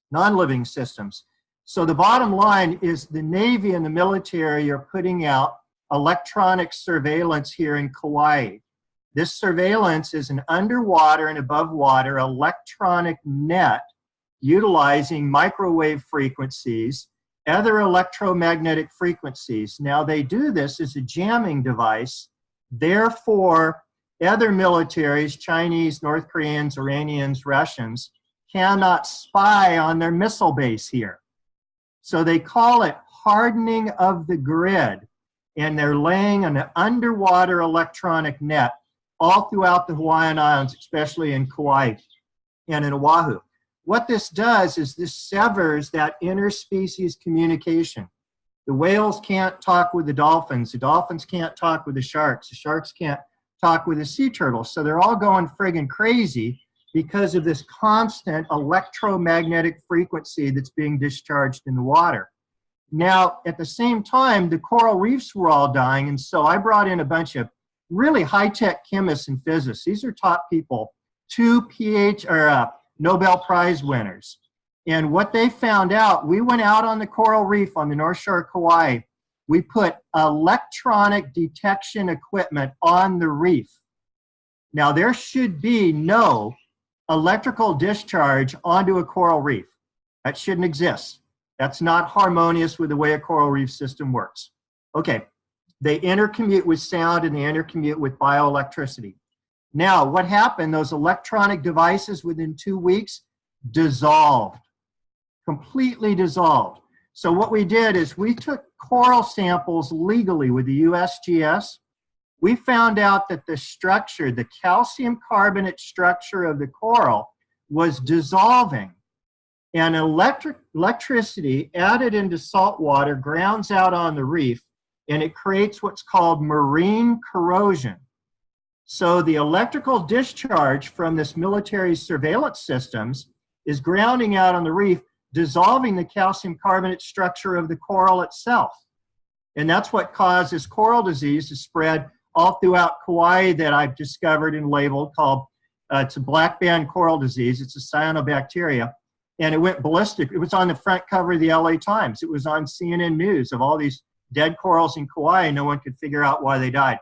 non-living systems. So the bottom line is the Navy and the military are putting out electronic surveillance here in Kauai. This surveillance is an underwater and above water electronic net utilizing microwave frequencies, other electromagnetic frequencies. Now they do this as a jamming device. Therefore, other militaries, Chinese, North Koreans, Iranians, Russians, cannot spy on their missile base here. So they call it hardening of the grid, and they're laying an underwater electronic net all throughout the Hawaiian Islands, especially in Kauai and in Oahu. What this does is this severs that interspecies communication. The whales can't talk with the dolphins can't talk with the sharks can't talk with the sea turtles. So they're all going friggin' crazy because of this constant electromagnetic frequency that's being discharged in the water. Now, at the same time, the coral reefs were all dying, and so I brought in a bunch of really high-tech chemists and physicists. These are top people, 2 Nobel Prize winners. And what they found out, we went out on the coral reef on the North Shore of Kauai. We put electronic detection equipment on the reef. Now, there should be no electrical discharge onto a coral reef. That shouldn't exist. That's not harmonious with the way a coral reef system works. Okay, they intercommute with sound and they intercommute with bioelectricity. Now, what happened? Those electronic devices within 2 weeks dissolved, completely dissolved. So what we did is we took coral samples legally with the USGS. We found out that the structure, the calcium carbonate structure of the coral was dissolving. And electricity added into salt water grounds out on the reef, and it creates what's called marine corrosion. So the electrical discharge from this military surveillance systems is grounding out on the reef, dissolving the calcium carbonate structure of the coral itself. And that's what causes coral disease to spread all throughout Kauai that I've discovered and labeled called, it's a black band coral disease. It's a cyanobacteria. And it went ballistic. It was on the front cover of the LA Times. It was on CNN News of all these dead corals in Kauai, and no one could figure out why they died.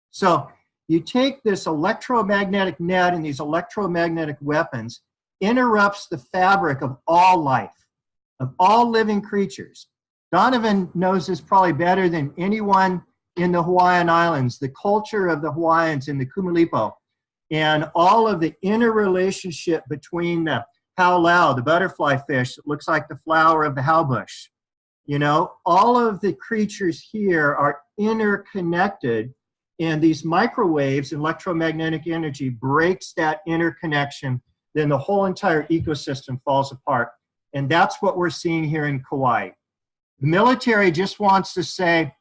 So you take this electromagnetic net and these electromagnetic weapons, interrupts the fabric of all life, of all living creatures. Donovan knows this probably better than anyone in the Hawaiian Islands, the culture of the Hawaiians in the Kumulipo, and all of the interrelationship between the haulau, the butterfly fish that looks like the flower of the haubush. You know, all of the creatures here are interconnected, and these microwaves, electromagnetic energy, breaks that interconnection then the whole entire ecosystem falls apart. And that's what we're seeing here in Kauai. The military just wants to say,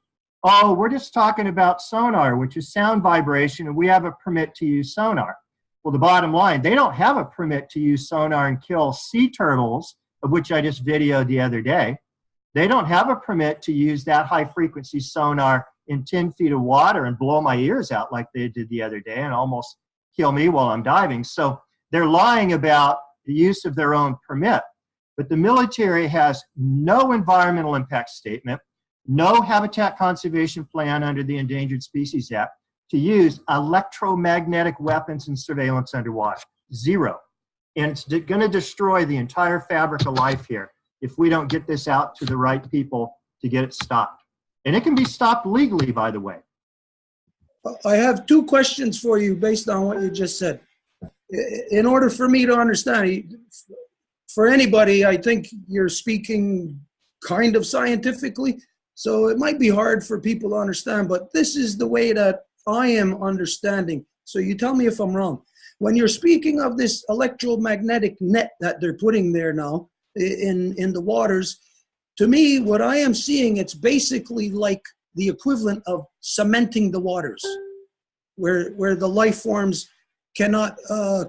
oh, we're just talking about sonar, which is sound vibration, and we have a permit to use sonar. Well, the bottom line, they don't have a permit to use sonar and kill sea turtles, of which I just videoed the other day. They don't have a permit to use that high frequency sonar in 10 feet of water and blow my ears out like they did the other day and almost kill me while I'm diving. So they're lying about the use of their own permit. But the military has no environmental impact statement, no habitat conservation plan under the Endangered Species Act to use electromagnetic weapons and surveillance underwater. Zero. And it's going to destroy the entire fabric of life here if we don't get this out to the right people to get it stopped. And it can be stopped legally, by the way. I have two questions for you based on what you just said. In order for me to understand, for anybody, I think you're speaking kind of scientifically, so it might be hard for people to understand, but this is the way that I am understanding. So you tell me if I'm wrong. When you're speaking of this electromagnetic net that they're putting there now in the waters, to me, what I am seeing, it's basically like the equivalent of cementing the waters, where the life forms cannot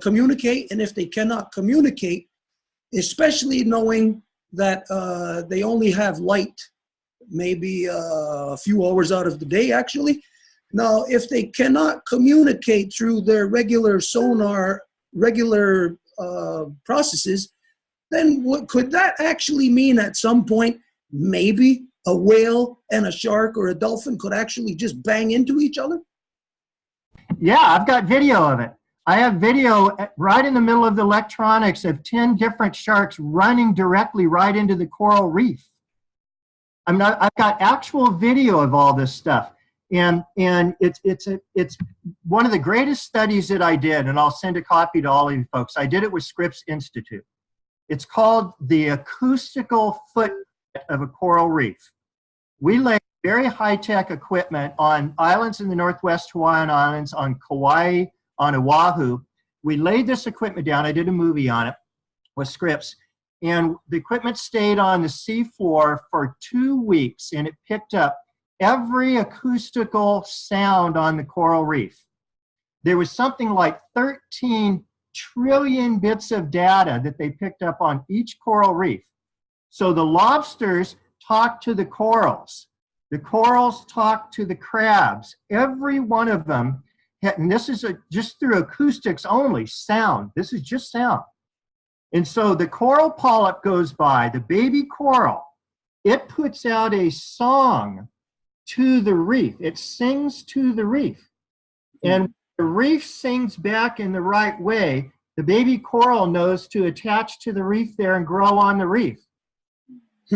communicate, and if they cannot communicate, especially knowing that they only have light maybe a few hours out of the day, actually. Now, if they cannot communicate through their regular sonar, regular processes, then what could that actually mean at some point? Maybe a whale and a shark or a dolphin could actually just bang into each other? Yeah, I've got video of it. I have video right in the middle of the electronics of 10 different sharks running directly right into the coral reef. I've got actual video of all this stuff. And it's one of the greatest studies that I did, and I'll send a copy to all of you folks. I did it with Scripps Institute. It's called The Acoustical Footprint of a Coral Reef. We laid very high-tech equipment on islands in the Northwest Hawaiian Islands, on Kauai, on Oahu. We laid this equipment down. I did a movie on it with Scripps. And the equipment stayed on the seafloor for 2 weeks, and it picked up every acoustical sound on the coral reef. There was something like 13 trillion bits of data that they picked up on each coral reef. So the lobsters talk to the corals talk to the crabs. Every one of them, and this is just through acoustics only, sound. This is just sound. And so the coral polyp goes by, the baby coral, it puts out a song to the reef. It sings to the reef. And the reef sings back in the right way. The baby coral knows to attach to the reef there and grow on the reef.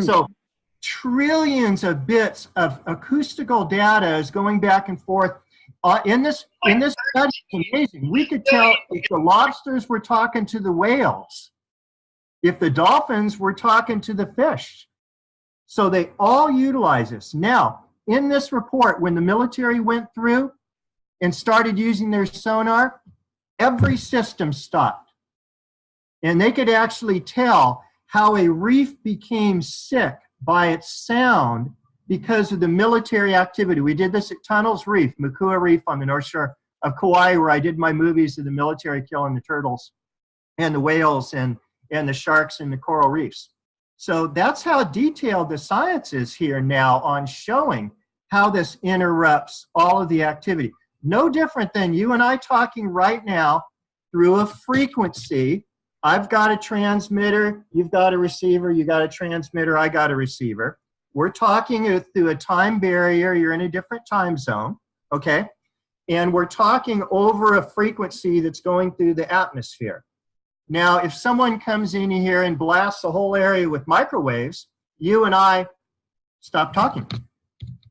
So trillions of bits of acoustical data is going back and forth. In this study, it's amazing. We could tell if the lobsters were talking to the whales, if the dolphins were talking to the fish. So they all utilize this. Now, in this report, when the military went through and started using their sonar, every system stopped. And they could actually tell how a reef became sick by its sound because of the military activity. We did this at Tunnels Reef, Makua Reef on the north shore of Kauai, where I did my movies of the military killing the turtles and the whales and the sharks and the coral reefs. So that's how detailed the science is here now on showing how this interrupts all of the activity. No different than you and I talking right now through a frequency. I've got a transmitter, you've got a receiver, you got a transmitter, I got a receiver. We're talking through a time barrier, you're in a different time zone, okay? And we're talking over a frequency that's going through the atmosphere. Now, if someone comes in here and blasts the whole area with microwaves, you and I stop talking.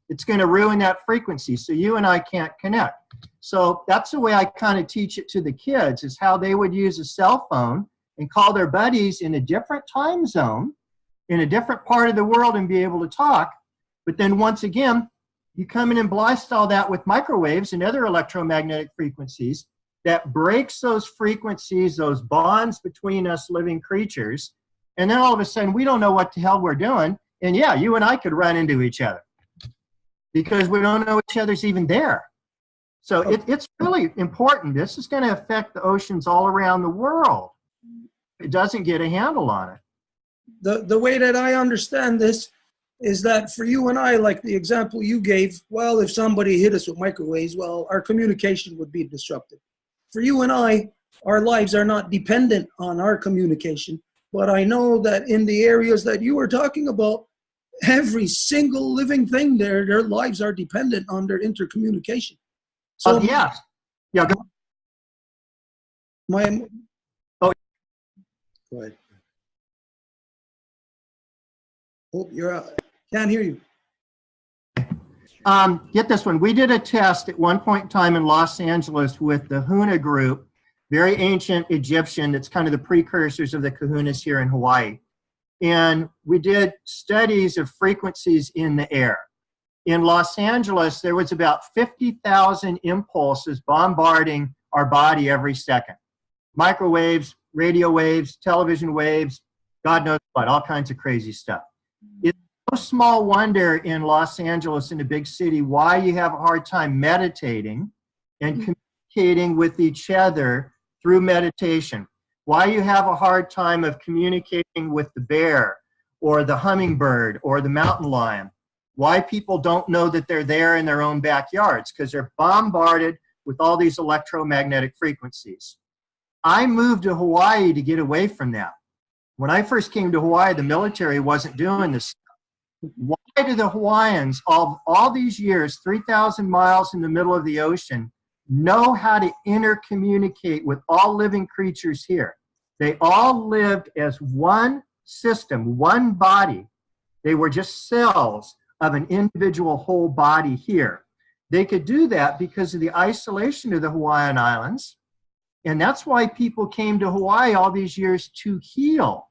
It's going to ruin that frequency, so you and I can't connect. So that's the way I kind of teach it to the kids, is how they would use a cell phone and call their buddies in a different time zone, in a different part of the world, and be able to talk. But then once again, you come in and blast all that with microwaves and other electromagnetic frequencies, that breaks those frequencies, those bonds between us living creatures. And then all of a sudden, we don't know what the hell we're doing. And yeah, you and I could run into each other because we don't know each other's even there. So it's really important. This is going to affect the oceans all around the world. It doesn't get a handle on it. The way that I understand this is that for you and I, like the example you gave, well, if somebody hit us with microwaves, well, our communication would be disrupted. For you and I, our lives are not dependent on our communication, but I know that in the areas that you were talking about, every single living thing there, their lives are dependent on their intercommunication. So yeah. Go ahead. Oh, you're out. Can't hear you. Get this one. We did a test at one point in time in Los Angeles with the Huna group, very ancient Egyptian. That's kind of the precursors of the kahunas here in Hawaii. And we did studies of frequencies in the air. In Los Angeles, there was about 50,000 impulses bombarding our body every second. Microwaves, radio waves, television waves, God knows what, all kinds of crazy stuff. It's no small wonder in Los Angeles, in a big city, why you have a hard time meditating and communicating with each other through meditation. Why you have a hard time of communicating with the bear or the hummingbird or the mountain lion. Why people don't know that they're there in their own backyards, because they're bombarded with all these electromagnetic frequencies. I moved to Hawaii to get away from that. When I first came to Hawaii, the military wasn't doing this. Why do the Hawaiians, all these years, 3,000 miles in the middle of the ocean, know how to intercommunicate with all living creatures here? They all lived as one system, one body. They were just cells of an individual whole body here. They could do that because of the isolation of the Hawaiian Islands. And that's why people came to Hawaii all these years to heal.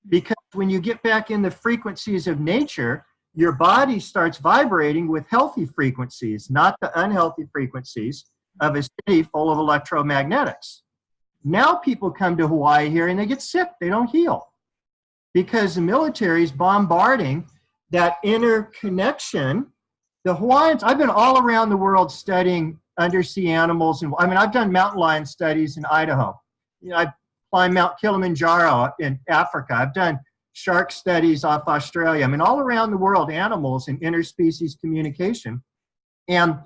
Because when you get back in the frequencies of nature, your body starts vibrating with healthy frequencies, not the unhealthy frequencies of a city full of electromagnetics. Now people come to Hawaii here and they get sick, they don't heal. Because the military is bombarding that interconnection. The Hawaiians, I've been all around the world studying undersea animals. And I mean, I've done mountain lion studies in Idaho. You know, I've climbed Mount Kilimanjaro in Africa. I've done shark studies off Australia. I mean, all around the world, animals and interspecies communication. And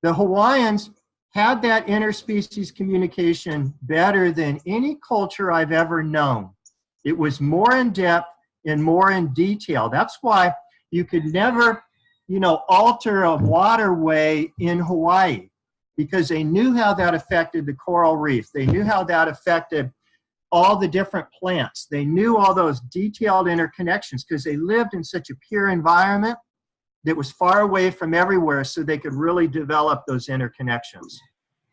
the Hawaiians had that interspecies communication better than any culture I've ever known. It was more in depth and more in detail. That's why you could never, you know, alter a waterway in Hawaii, because they knew how that affected the coral reef. They knew how that affected all the different plants. They knew all those detailed interconnections because they lived in such a pure environment that was far away from everywhere, so they could really develop those interconnections.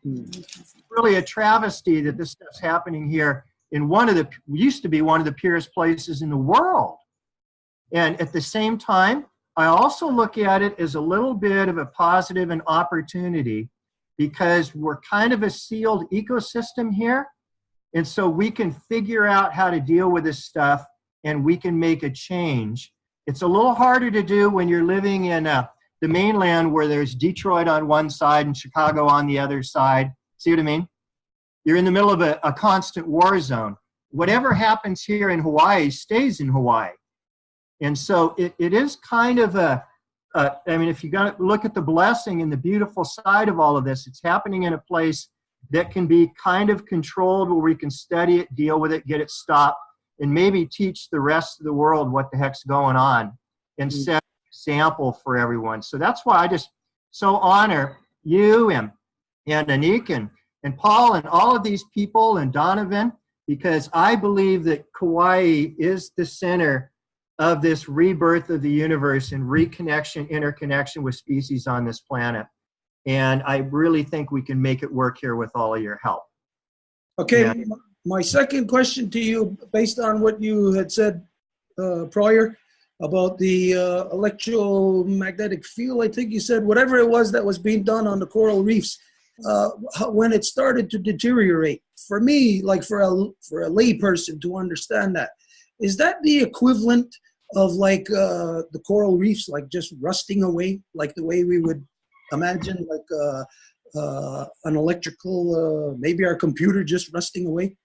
It's really a travesty that this stuff's happening here in used to be one of the purest places in the world. And at the same time, I also look at it as a little bit of a positive and opportunity, because we're kind of a sealed ecosystem here. And so we can figure out how to deal with this stuff, and we can make a change. It's a little harder to do when you're living in the mainland, where there's Detroit on one side and Chicago on the other side. See what I mean? You're in the middle of a constant war zone. Whatever happens here in Hawaii stays in Hawaii. And so it is kind of I mean, if you're going to look at the blessing and the beautiful side of all of this, it's happening in a place that can be kind of controlled, where we can study it, deal with it, get it stopped, and maybe teach the rest of the world what the heck's going on and set an example for everyone. So that's why I just so honor you and Annik and Paul and all of these people and Donovan, because I believe that Kauai is the center of this rebirth of the universe and reconnection, interconnection with species on this planet. And I really think we can make it work here with all of your help. Okay, Yeah. My second question to you, based on what you had said prior about the electromagnetic field, I think you said whatever it was that was being done on the coral reefs, when it started to deteriorate. For me, like for a lay person to understand that, is that the equivalent of like the coral reefs, like just rusting away, like the way we would imagine like an electrical, maybe our computer just rusting away?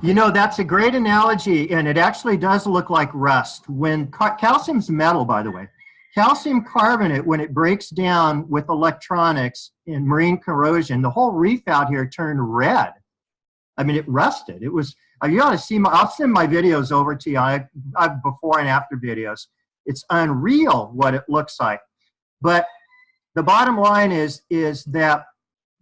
You know, that's a great analogy, and it actually does look like rust. When calcium's metal, by the way, calcium carbonate, when it breaks down with electronics in marine corrosion, the whole reef out here turned red. I mean, it rusted. It was, you ought to see, I'll send my videos over to you. I have before and after videos. It's unreal what it looks like. But the bottom line is that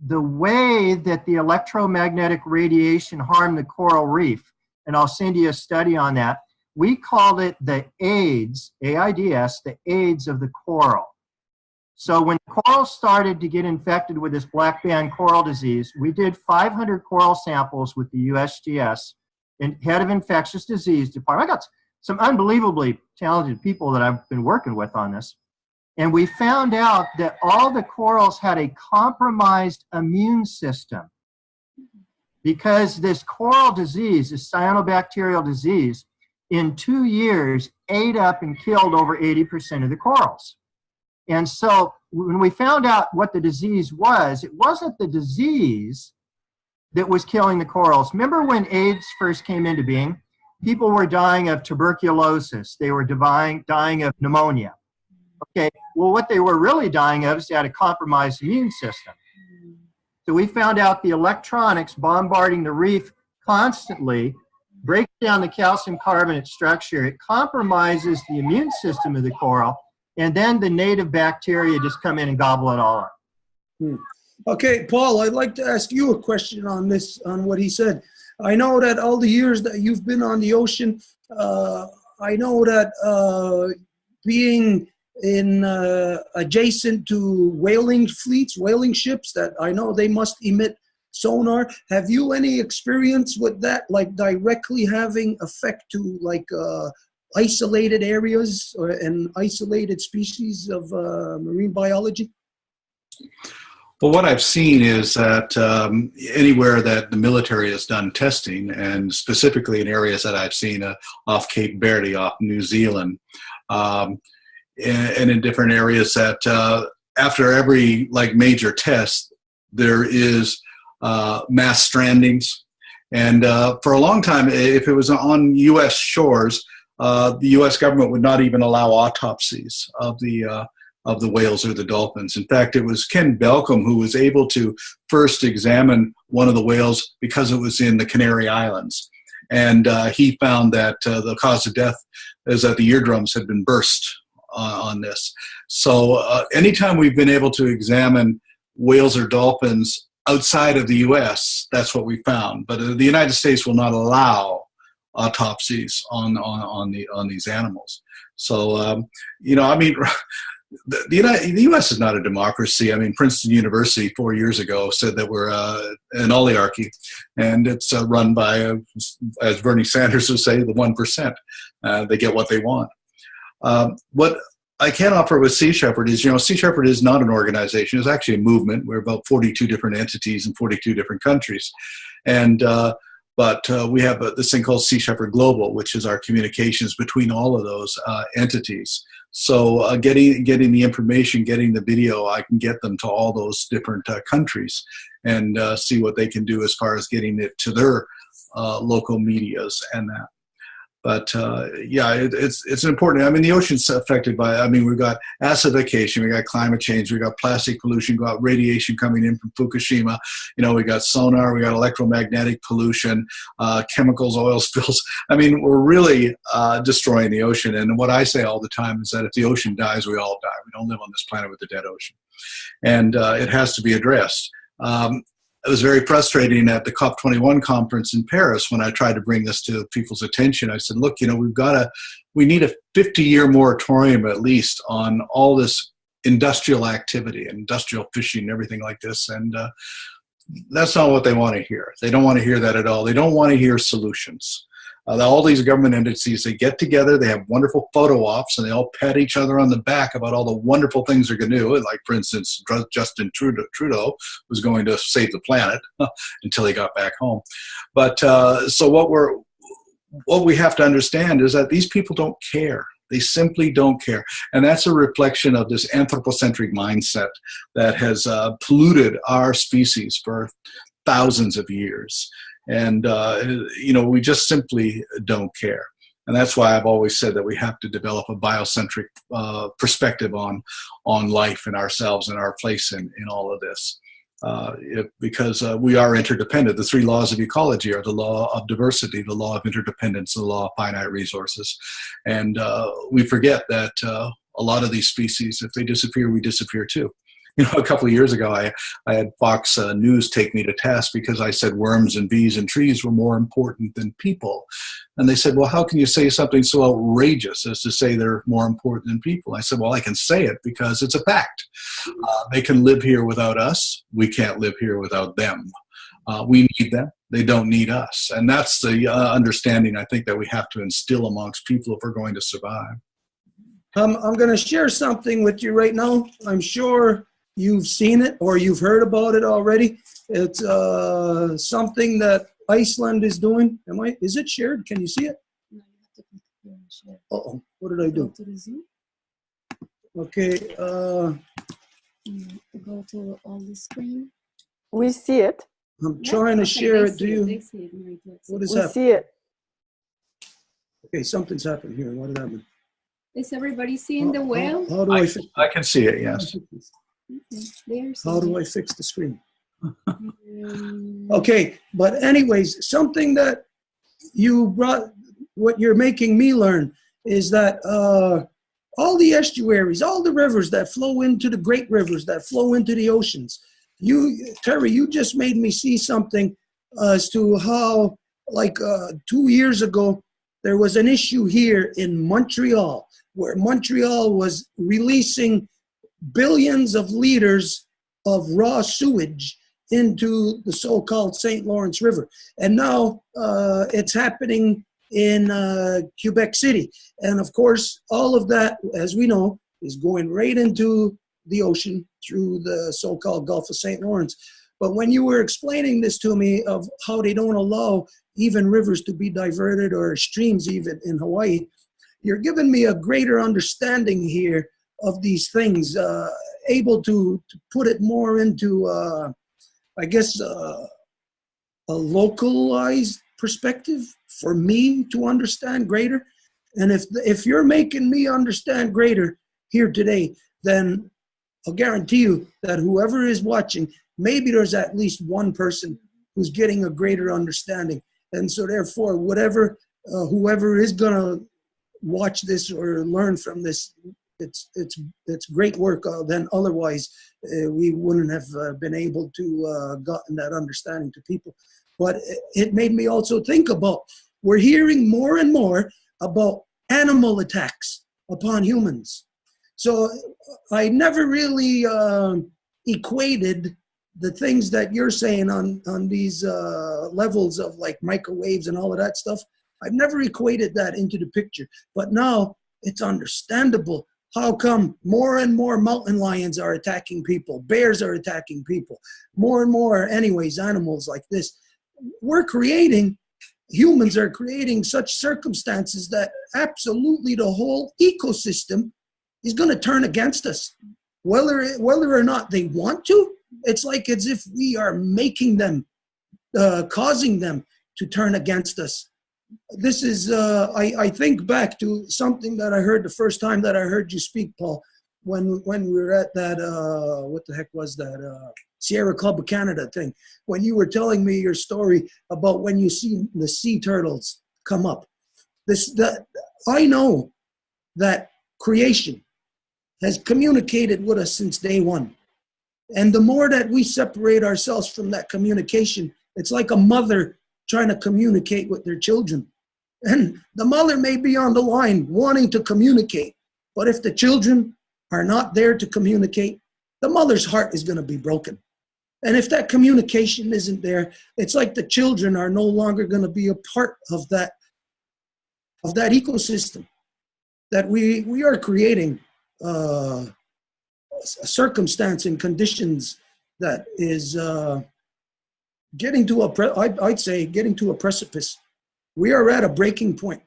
the way that the electromagnetic radiation harmed the coral reef, and I'll send you a study on that, we called it the AIDS, AIDS, the AIDS of the coral. So when coral started to get infected with this black band coral disease, we did 500 coral samples with the USGS, and head of infectious disease department. I got some unbelievably talented people that I've been working with on this. And we found out that all the corals had a compromised immune system because this coral disease, this cyanobacterial disease, in 2 years ate up and killed over 80% of the corals. And so when we found out what the disease was, it wasn't the disease that was killing the corals. Remember when AIDS first came into being? People were dying of tuberculosis. They were dying of pneumonia. Okay, well, what they were really dying of is they had a compromised immune system. So we found out the electronics bombarding the reef constantly breaks down the calcium carbonate structure. It compromises the immune system of the coral, and then the native bacteria just come in and gobble it all up. Okay, Paul, I'd like to ask you a question on this, on what he said. I know that all the years that you've been on the ocean, I know that being in adjacent to whaling fleets, whaling ships, that I know they must emit sonar. Have you any experience with that, like directly having effect to like isolated areas and isolated species of marine biology? Well, what I've seen is that anywhere that the military has done testing, and specifically in areas that I've seen off Cape Verde, off New Zealand, and in different areas, that after every like major test, there is mass strandings. And for a long time, if it was on U.S. shores, the U.S. government would not even allow autopsies of the whales or the dolphins. In fact, it was Ken Belcom who was able to first examine one of the whales because it was in the Canary Islands. And he found that the cause of death is that the eardrums had been burst on this. So anytime we've been able to examine whales or dolphins outside of the U.S., that's what we found. But the United States will not allow autopsies on these animals. So, you know, I mean, the U.S. is not a democracy. I mean, Princeton University 4 years ago said that we're an oligarchy, and it's run by, as Bernie Sanders would say, the 1%. They get what they want. What I can offer with Sea Shepherd is, you know, Sea Shepherd is not an organization. It's actually a movement. We're about 42 different entities in 42 different countries. And but we have this thing called Sea Shepherd Global, which is our communications between all of those entities. So getting the information, getting the video, I can get them to all those different countries and see what they can do as far as getting it to their local medias and that. But yeah, it's important. I mean, the ocean's affected by, I mean, we've got acidification, we got climate change, we got plastic pollution, we got radiation coming in from Fukushima. You know, we got sonar, we got electromagnetic pollution, chemicals, oil spills. I mean, we're really destroying the ocean. And what I say all the time is that if the ocean dies, we all die. We don't live on this planet with a dead ocean. And it has to be addressed. It was very frustrating at the COP21 conference in Paris when I tried to bring this to people's attention. I said, look, you know, we need a 50-year moratorium at least on all this industrial activity, industrial fishing and everything like this. And that's not what they want to hear. They don't want to hear that at all. They don't want to hear solutions. All these government entities, they get together, they have wonderful photo ops, and they all pat each other on the back about all the wonderful things they're going to do. Like, for instance, Justin Trudeau was going to save the planet until he got back home. But so what we have to understand is that these people don't care. They simply don't care. And that's a reflection of this anthropocentric mindset that has polluted our species for thousands of years. And, we just simply don't care. And that's why I've always said that we have to develop a biocentric perspective on life and ourselves and our place in all of this. Because we are interdependent. The three laws of ecology are the law of diversity, the law of interdependence, the law of finite resources. And we forget that a lot of these species, if they disappear, we disappear too. A couple of years ago, I had Fox News take me to task because I said worms and bees and trees were more important than people. And they said, well, how can you say something so outrageous as to say they're more important than people? I said, well, I can say it because it's a fact. They can live here without us. We can't live here without them. We need them. They don't need us. And that's the understanding I think that we have to instill amongst people if we're going to survive. I'm going to share something with you right now. I'm sure you've seen it or you've heard about it already. It's something that Iceland is doing. Is it shared? Can you see it? No, you have to click here and share. Uh-oh, what did I do? Go to the Zoom. Okay. Go to all the screen. We see it. I'm trying to share it. Do you? They see it. What is We happening? see it. Okay, something's happened here. What did that mean? Is everybody seeing the whale? How do I fix I can see it, yes. Okay, there's How do I fix the screen? Um, Okay, but anyways, something that you brought, what you're making me learn is that all the estuaries, all the rivers that flow into the great rivers that flow into the oceans, Terry, you just made me see something as to how, like 2 years ago, there was an issue here in Montreal, where Montreal was releasing billions of liters of raw sewage into the so-called St. Lawrence River. And now it's happening in Quebec City. And of course, all of that, as we know, is going right into the ocean through the so-called Gulf of St. Lawrence. But when you were explaining this to me of how they don't allow even rivers to be diverted or streams even in Hawaii, you're giving me a greater understanding here of these things, able to put it more into, I guess, a localized perspective for me to understand greater. And if you're making me understand greater here today, then I'll guarantee you that whoever is watching, maybe there's at least one person who's getting a greater understanding. And so therefore, whoever is gonna watch this or learn from this, it's great work. Then otherwise, we wouldn't have been able to gotten that understanding to people. But it made me also think about, we're hearing more and more about animal attacks upon humans. So I never really equated the things that you're saying on these levels of like microwaves and all of that stuff. I've never equated that into the picture. But now it's understandable. How come more and more mountain lions are attacking people, bears are attacking people, more and more, anyways, animals like this. Humans are creating such circumstances that absolutely the whole ecosystem is going to turn against us. Whether or not they want to, it's like as if we are making them, causing them to turn against us. This is, I think back to something that I heard the first time that I heard you speak, Paul, when we were at that, what the heck was that, Sierra Club of Canada thing, when you were telling me your story about when you see the sea turtles come up. I know that creation has communicated with us since day one. And the more that we separate ourselves from that communication, it's like a mother trying to communicate with their children. And the mother may be on the line wanting to communicate, but if the children are not there to communicate, the mother's heart is going to be broken. And if that communication isn't there, it's like the children are no longer going to be a part of that that ecosystem, that we are creating a circumstance and conditions that is getting to I'd say getting to a precipice. We are at a breaking point.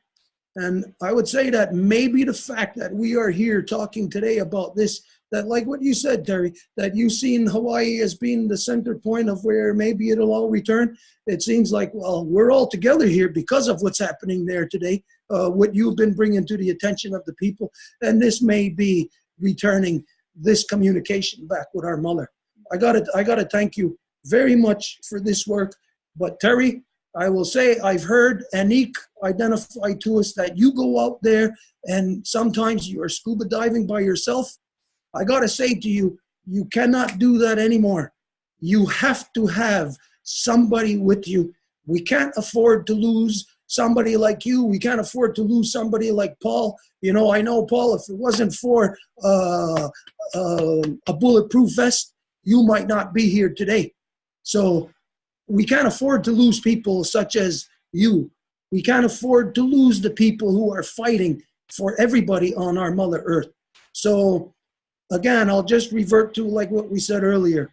And I would say that maybe the fact that we are here talking today about this, that like what you said, Terry, that you've seen Hawaii as being the center point of where maybe it'll all return. It seems like, well, we're all together here because of what's happening there today, what you've been bringing to the attention of the people. And this may be returning this communication back with our mother. I gotta thank you very much for this work. But Terry, I will say I've heard Annik identify to us that you go out there and sometimes you are scuba diving by yourself. I got to say to you, you cannot do that anymore. You have to have somebody with you. We can't afford to lose somebody like you. We can't afford to lose somebody like Paul. You know, I know, Paul, if it wasn't for a bulletproof vest, you might not be here today. So we can't afford to lose people such as you. We can't afford to lose the people who are fighting for everybody on our Mother Earth. So again, I'll just revert to like what we said earlier.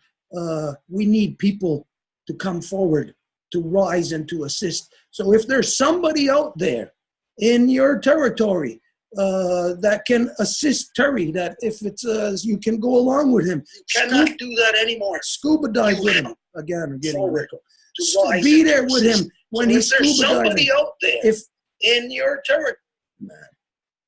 We need people to come forward, to rise and to assist. So if there's somebody out there in your territory that can assist Terry, that if it's you can go along with him. Cannot do that anymore. Scuba dive with him. Again, I'm getting record. To be there with him when he's scuba diving. Out there if in your territory,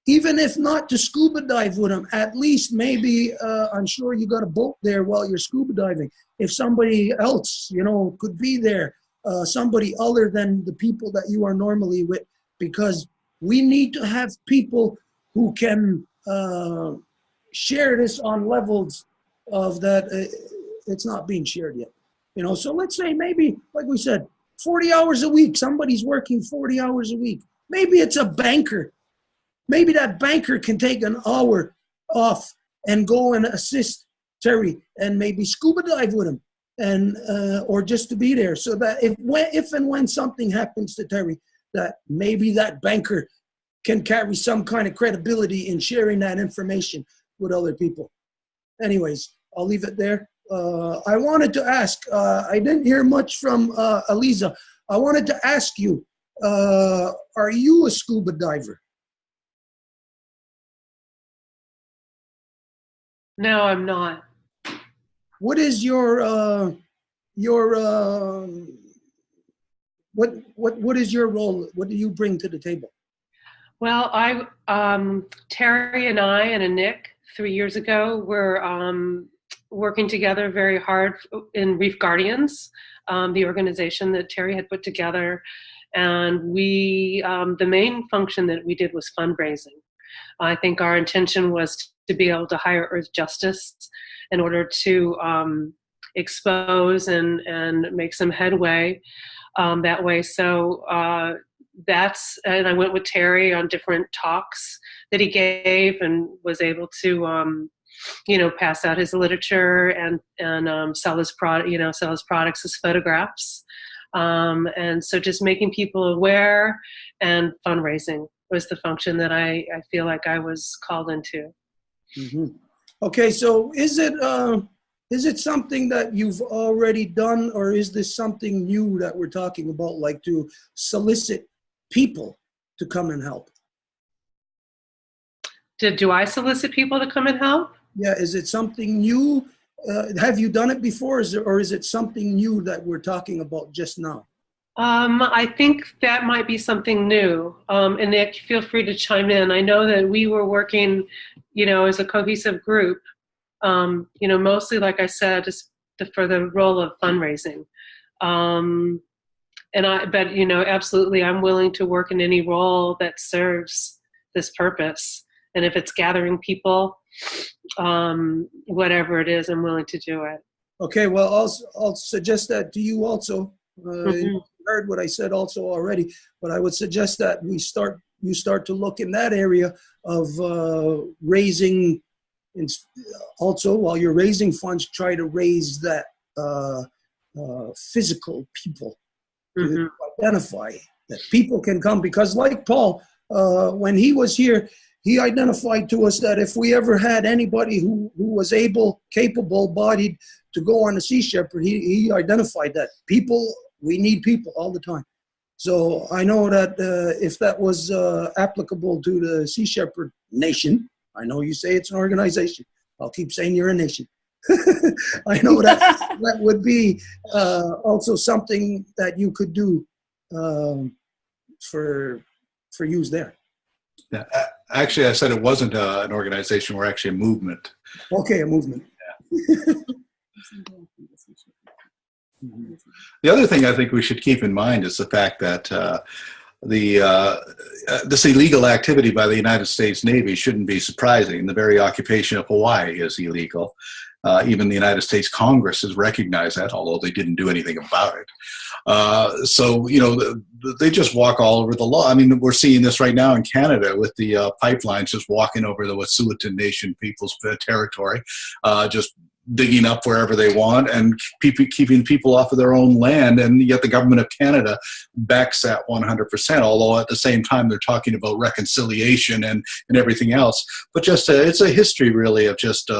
even if not to scuba dive with him, at least maybe I'm sure you got a boat there while you're scuba diving. If somebody else, you know, could be there, somebody other than the people that you are normally with, because we need to have people who can share this on levels of that it's not being shared yet. You know, so let's say maybe, like we said, 40 hours a week, somebody's working 40 hours a week. Maybe it's a banker. Maybe that banker can take an hour off and go and assist Terry and maybe scuba dive with him, and or just to be there, so that if and when something happens to Terry, that maybe that banker can carry some kind of credibility in sharing that information with other people. Anyways, I'll leave it there. I wanted to ask, I didn't hear much from Elisa. I wanted to ask you, are you a scuba diver? No, I'm not. What is your what is your role? What do you bring to the table? Well, Terry and I and Annik 3 years ago were working together very hard in Reef Guardians, the organization that Terry had put together, and we the main function that we did was fundraising. I think our intention was to be able to hire Earth Justice in order to expose and make some headway that way. So and I went with Terry on different talks that he gave and was able to, pass out his literature and sell his products as photographs. And so just making people aware and fundraising was the function that I feel like I was called into. Mm-hmm. Okay, so is it something that you've already done, or is this something new that we're talking about, like to solicit people to come and help? Do I solicit people to come and help? Yeah, is it something new? Have you done it before, or is it something new that we're talking about just now? I think that might be something new. And Nick, feel free to chime in. I know that we were working, as a cohesive group, mostly, like I said, just for the role of fundraising. But absolutely, I'm willing to work in any role that serves this purpose. And if it's gathering people, whatever it is, I'm willing to do it. Okay, well, I'll suggest that to you also. You heard what I said also already, but I would suggest that you start to look in that area of raising, also while you're raising funds, try to raise that physical people to identify that people can come, because like Paul, when he was here, he identified to us that if we ever had anybody who was capable-bodied to go on a Sea Shepherd, he identified that. People, we need people all the time. So I know that if that was applicable to the Sea Shepherd Nation, I know you say it's an organization. I'll keep saying you're a nation. I know that that would be also something that you could do for use there. Yeah, actually, I said it wasn't an organization. We're actually a movement. Okay, a movement. Yeah. The other thing I think we should keep in mind is the fact that this illegal activity by the United States Navy shouldn't be surprising. The very occupation of Hawaii is illegal. Even the United States Congress has recognized that, although they didn't do anything about it. So, you know, they just walk all over the law. I mean, we're seeing this right now in Canada with the pipelines just walking over the Wet'suwet'en Nation people's territory, just digging up wherever they want and keeping people off of their own land. And yet the government of Canada backs that 100%, although at the same time they're talking about reconciliation and everything else. But just it's a history really of just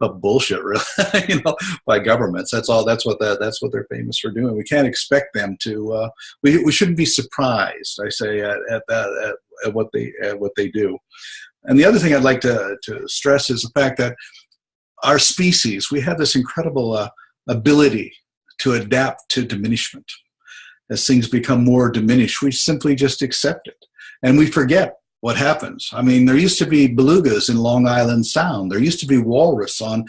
of bullshit, really, you know, by governments. That's all. That's what they're famous for doing. We can't expect them to. We shouldn't be surprised, I say, at what they do. And the other thing I'd like to stress is the fact that our species, we have this incredible ability to adapt to diminishment. As things become more diminished, we simply just accept it, and we forget what happens. I mean, there used to be belugas in Long Island Sound. There used to be walrus on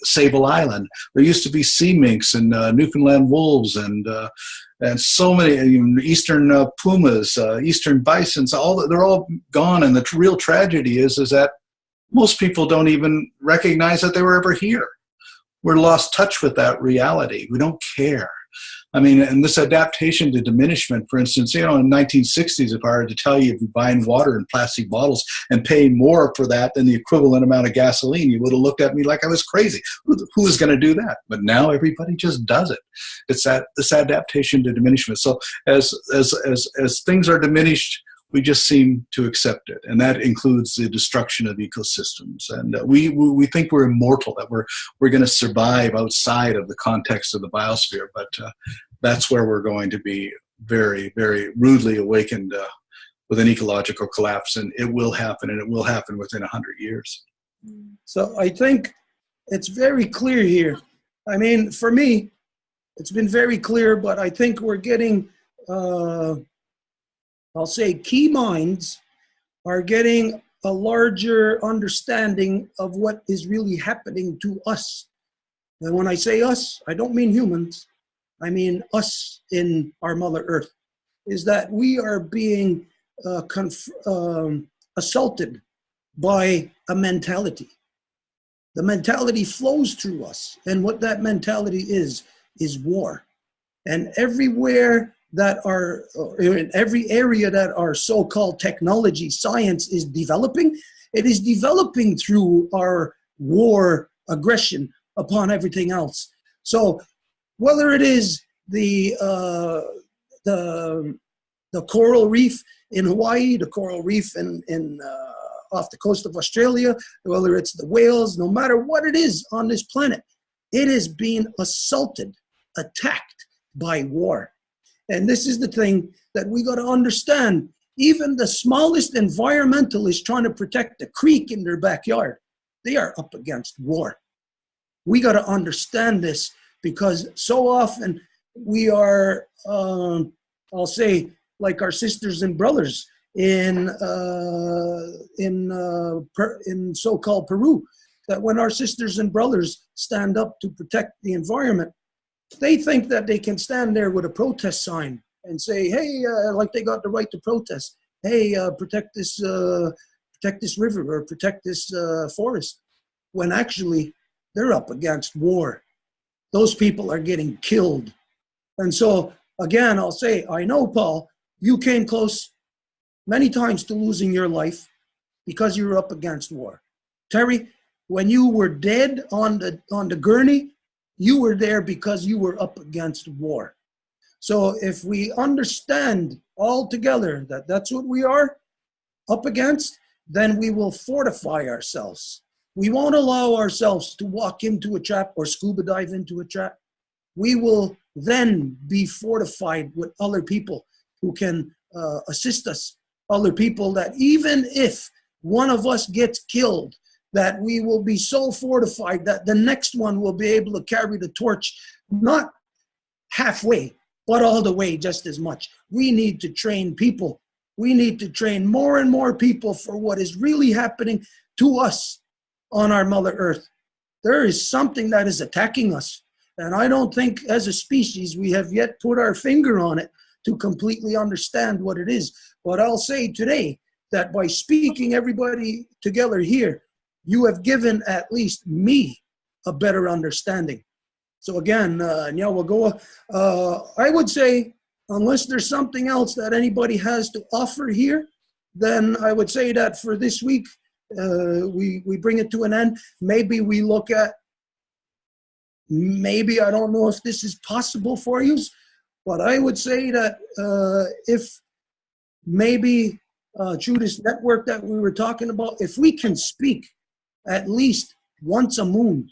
Sable Island. There used to be sea minks and Newfoundland wolves and so many eastern pumas, eastern bisons. They're all gone. And the real tragedy is that most people don't even recognize that they were ever here. We're lost touch with that reality. We don't care. I mean, and this adaptation to diminishment, for instance, you know, in the 1960s, if I were to tell you, if you're buying water in plastic bottles and paying more for that than the equivalent amount of gasoline, you would have looked at me like I was crazy. Who is going to do that? But now everybody just does it. It's this adaptation to diminishment. So as things are diminished, we just seem to accept it, and that includes the destruction of ecosystems. And we think we're immortal, that we're going to survive outside of the context of the biosphere, but that's where we're going to be very, very rudely awakened with an ecological collapse, and it will happen, and it will happen within 100 years. So I think it's very clear here. I mean, for me, it's been very clear, but I think we're getting I'll say key minds are getting a larger understanding of what is really happening to us. And when I say us, I don't mean humans. I mean us in our Mother Earth. Is that we are being assaulted by a mentality. The mentality flows through us. And what that mentality is war. And everywhere that are, in every area that our so-called technology, science is developing, it is developing through our war aggression upon everything else. So whether it is the coral reef in Hawaii, the coral reef in off the coast of Australia, whether it's the whales, no matter what it is on this planet, it is being assaulted, attacked by war. And this is the thing that we got to understand. Even the smallest environmentalist trying to protect the creek in their backyard, they are up against war. We got to understand this, because so often we are, I'll say, like our sisters and brothers in so-called Peru, that when our sisters and brothers stand up to protect the environment, they think that they can stand there with a protest sign and say, hey, like they got the right to protest. Hey, protect this river or protect this forest. When actually they're up against war. Those people are getting killed. And so, again, I'll say, I know, Paul, you came close many times to losing your life because you were up against war. Terry, when you were dead on the gurney, you were there because you were up against war. So if we understand all together that that's what we are up against, then we will fortify ourselves. We won't allow ourselves to walk into a trap or scuba dive into a trap. We will then be fortified with other people who can assist us, other people that even if one of us gets killed, that we will be so fortified that the next one will be able to carry the torch, not halfway, but all the way just as much. We need to train people. We need to train more and more people for what is really happening to us on our Mother Earth. There is something that is attacking us. And I don't think as a species we have yet put our finger on it to completely understand what it is. But I'll say today that by speaking everybody together here, you have given at least me a better understanding. So again, Myiow will go. I would say, unless there's something else that anybody has to offer here, then I would say that for this week, we bring it to an end. Maybe we look at, maybe, I don't know if this is possible for you, but I would say that if maybe through this network that we were talking about, if we can speak at least once a moon,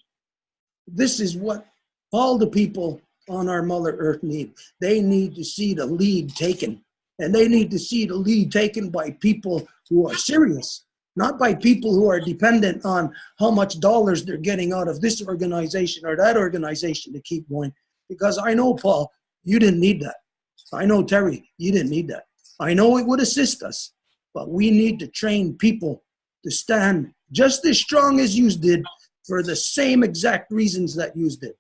this is what all the people on our Mother Earth need. They need to see the lead taken. And they need to see the lead taken by people who are serious, not by people who are dependent on how much dollars they're getting out of this organization or that organization to keep going. Because I know, Paul, you didn't need that. I know, Terry, you didn't need that. I know it would assist us, but we need to train people to stand just as strong as you did for the same exact reasons that you did.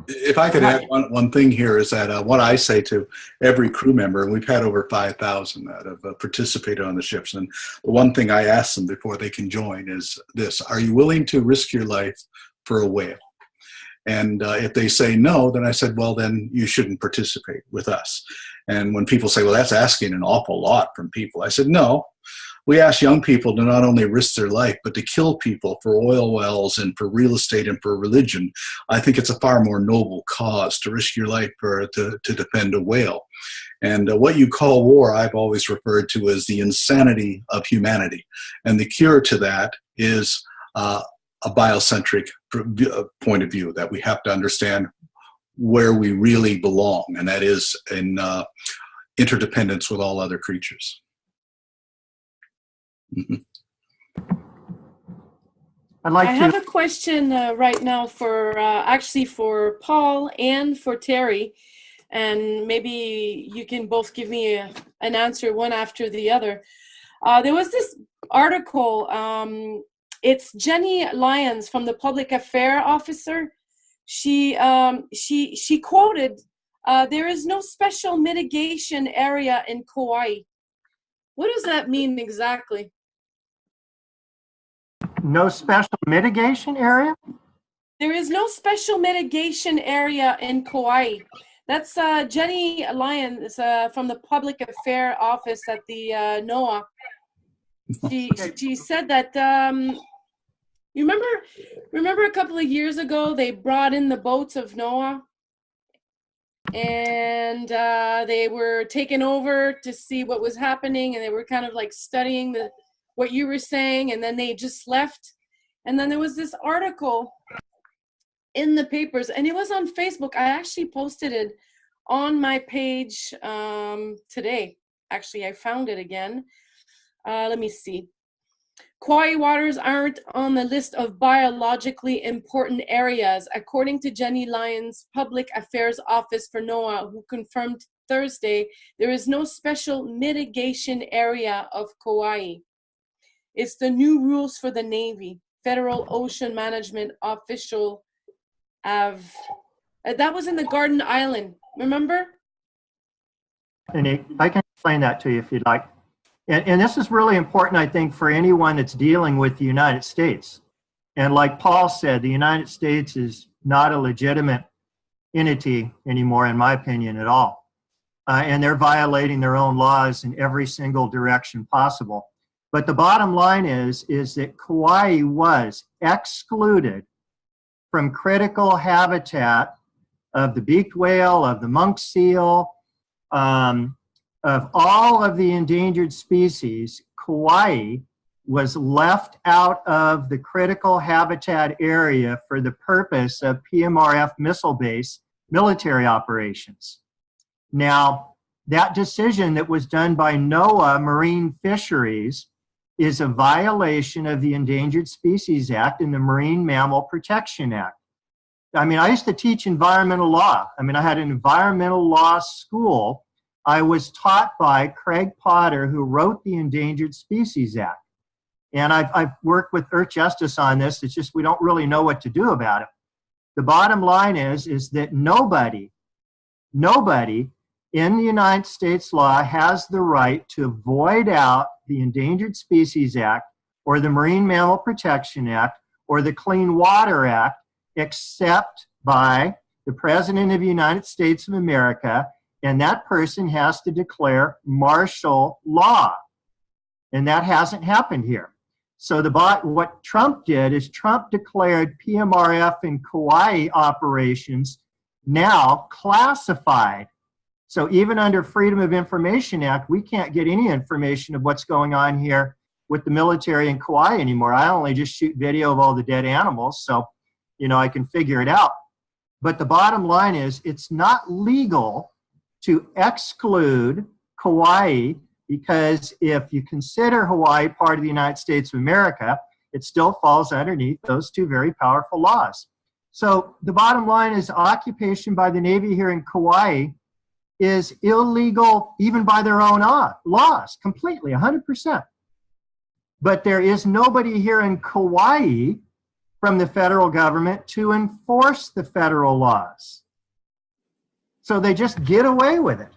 If I could add one thing here is that what I say to every crew member, and we've had over 5,000 that have participated on the ships, and the one thing I ask them before they can join is this: are you willing to risk your life for a whale? And if they say no, then I said, well, then you shouldn't participate with us. And when people say, well, that's asking an awful lot from people, I said, no. We ask young people to not only risk their life, but to kill people for oil wells and for real estate and for religion. I think it's a far more noble cause to risk your life to defend a whale. And what you call war, I've always referred to as the insanity of humanity. And the cure to that is a biocentric point of view, that we have to understand where we really belong, and that is in interdependence with all other creatures. I have a question right now for actually for Paul and for Terry, and maybe you can both give me an answer one after the other. There was this article, it's Jenny Lyons from the Public Affairs Officer. She quoted, there is no special mitigation area in Kauai. What does that mean exactly? No special mitigation area? There is no special mitigation area in Kauai. That's Jenny Lyons from the Public Affairs Office at the NOAA. She said that, you remember a couple of years ago, they brought in the boats of NOAA, and they were taken over to see what was happening, and they were kind of like studying what you were saying, and then they just left. And then there was this article in the papers, and it was on Facebook. I actually posted it on my page today. Actually, I found it again. Let me see. Kauai waters aren't on the list of biologically important areas, according to Jenny Lyons' Public Affairs Office for NOAA, who confirmed Thursday there is no special mitigation area of Kauai. It's the new rules for the Navy. Federal Ocean Management Official that was in the Garden Island, remember? And I can explain that to you if you'd like. And this is really important, I think, for anyone that's dealing with the United States. And like Paul said, the United States is not a legitimate entity anymore, in my opinion, at all. And they're violating their own laws in every single direction possible. But the bottom line is that Kauai was excluded from critical habitat of the beaked whale, of the monk seal, of all of the endangered species, Kauai was left out of the critical habitat area for the purpose of PMRF missile base military operations. Now, that decision that was done by NOAA Marine Fisheries is a violation of the Endangered Species Act and the Marine Mammal Protection Act. I mean, I used to teach environmental law. I mean, I had an environmental law school. I was taught by Craig Potter, who wrote the Endangered Species Act. And I've worked with Earth Justice on this. It's just we don't really know what to do about it. The bottom line is that nobody in the United States law has the right to void out the Endangered Species Act or the Marine Mammal Protection Act or the Clean Water Act except by the President of the United States of America, and that person has to declare martial law. And that hasn't happened here. So what Trump did is Trump declared PMRF and Kauai operations now classified. So even under Freedom of Information Act, we can't get any information of what's going on here with the military in Kauai anymore. I only just shoot video of all the dead animals, so I can figure it out. But the bottom line is it's not legal to exclude Kauai, because if you consider Hawaii part of the United States of America, it still falls underneath those two very powerful laws. So the bottom line is occupation by the Navy here in Kauai is illegal even by their own laws, completely, 100%. But there is nobody here in Kauai from the federal government to enforce the federal laws. So they just get away with it.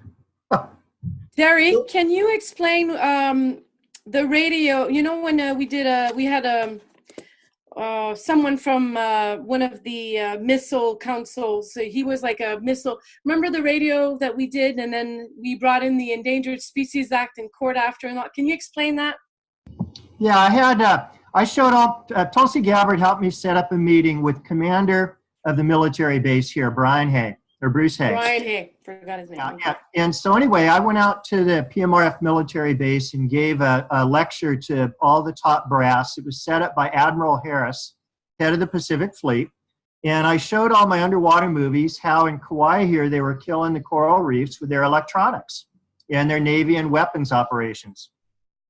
Terry, can you explain the radio? When we had someone from one of the missile councils. So he was like a missile. Remember the radio that we did, and then we brought in the Endangered Species Act in court after and all. Can you explain that? Yeah, I showed up. Tulsi Gabbard helped me set up a meeting with commander of the military base here, Bruce Hay. Brian Hay, forgot his name. Yeah. And so anyway, I went out to the PMRF military base and gave a lecture to all the top brass. It was set up by Admiral Harris, head of the Pacific Fleet. And I showed all my underwater movies how in Kauai here they were killing the coral reefs with their electronics and their Navy and weapons operations.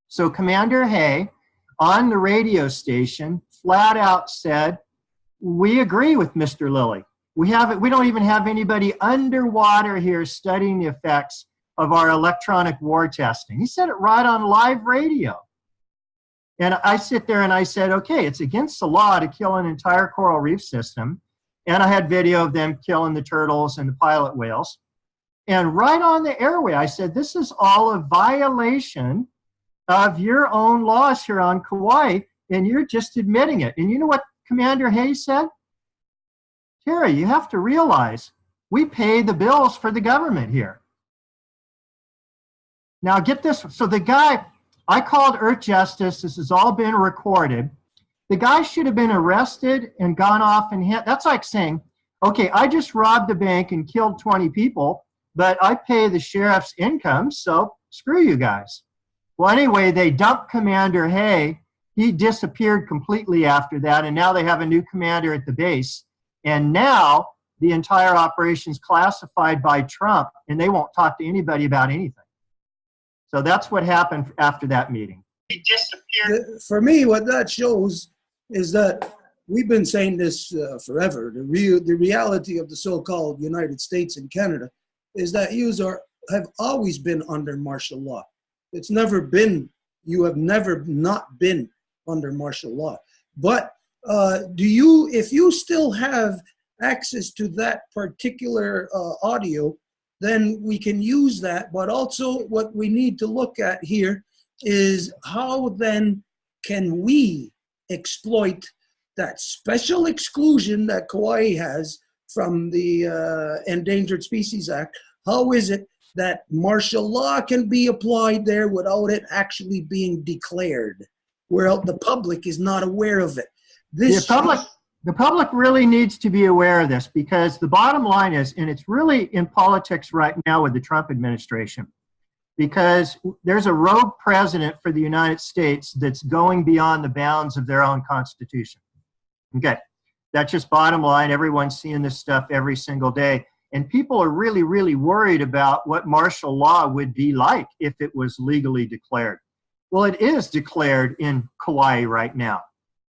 So Commander Hay on the radio station flat out said, "We agree with Mr. Lilley. We don't even have anybody underwater here studying the effects of our electronic war testing." He said it right on live radio. And I sit there and I said, okay, it's against the law to kill an entire coral reef system. And I had video of them killing the turtles and the pilot whales. And right on the airway, I said, this is all a violation of your own laws here on Kauai, and you're just admitting it. And you know what Commander Hayes said? Terry, you have to realize we pay the bills for the government here. Now get this. So the guy, I called Earth Justice. This has all been recorded. The guy should have been arrested and gone off and that's like saying, okay, I just robbed a bank and killed 20 people, but I pay the sheriff's income, so screw you guys. Well, anyway, they dumped Commander Hay. He disappeared completely after that, and now they have a new commander at the base. And now the entire operation's classified by Trump, and they won't talk to anybody about anything. So that's what happened after that meeting. He disappeared. For me, what that shows is that we've been saying this forever. The reality of the so-called United States and Canada is that have always been under martial law. It's never been, you have never not been under martial law. But if you still have access to that particular audio, then we can use that. But also what we need to look at here is how then can we exploit that special exclusion that Kauai has from the Endangered Species Act. How is it that martial law can be applied there without it actually being declared, where the public is not aware of it? The public really needs to be aware of this, because the bottom line is, and it's really in politics right now with the Trump administration, because there's a rogue president for the United States that's going beyond the bounds of their own Constitution. Okay, that's just bottom line. Everyone's seeing this stuff every single day. And people are really, really worried about what martial law would be like if it was legally declared. Well, it is declared in Kauai right now.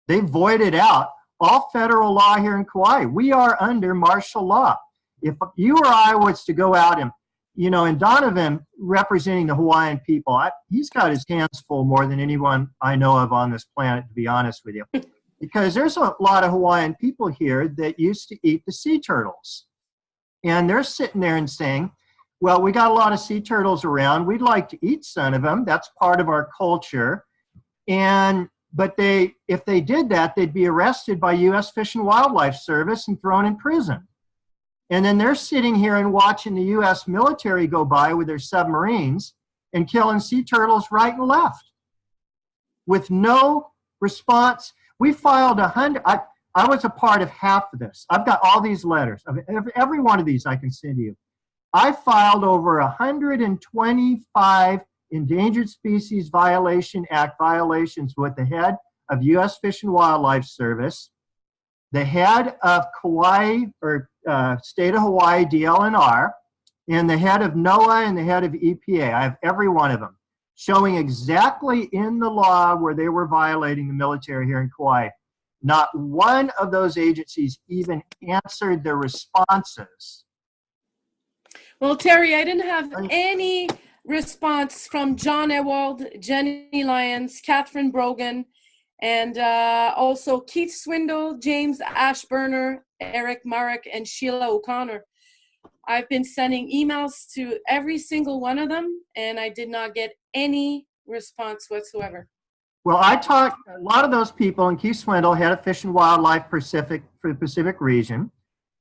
They voided out all federal law here in Kauai. We are under martial law. If you or I was to go out and, you know, and Donovan representing the Hawaiian people, he's got his hands full more than anyone I know of on this planet, to be honest with you. Because there's a lot of Hawaiian people here that used to eat the sea turtles. And they're sitting there and saying, well, we got a lot of sea turtles around. We'd like to eat some of them. That's part of our culture. But if they did that, they'd be arrested by U.S. Fish and Wildlife Service and thrown in prison. And then they're sitting here and watching the U.S. military go by with their submarines and killing sea turtles right and left with no response. We filed 100. I was a part of half of this. I've got all these letters. Every one of these I can send you. I filed over 125 Endangered Species Violation Act violations with the head of U.S. Fish and Wildlife Service, the head of Kauai, or State of Hawaii DLNR, and the head of NOAA and the head of EPA. I have every one of them showing exactly in the law where they were violating the military here in Kauai. Not one of those agencies even answered their responses. Well, Terry, I didn't have any response from John Ewald, Jenny Lyons, Catherine Brogan, and also Keith Swindle, James Ashburner, Eric Marek, and Sheila O'Connor. I've been sending emails to every single one of them, and I did not get any response whatsoever. Well, I talked to a lot of those people, and Keith Swindle, head of Fish and Wildlife Pacific for the Pacific region,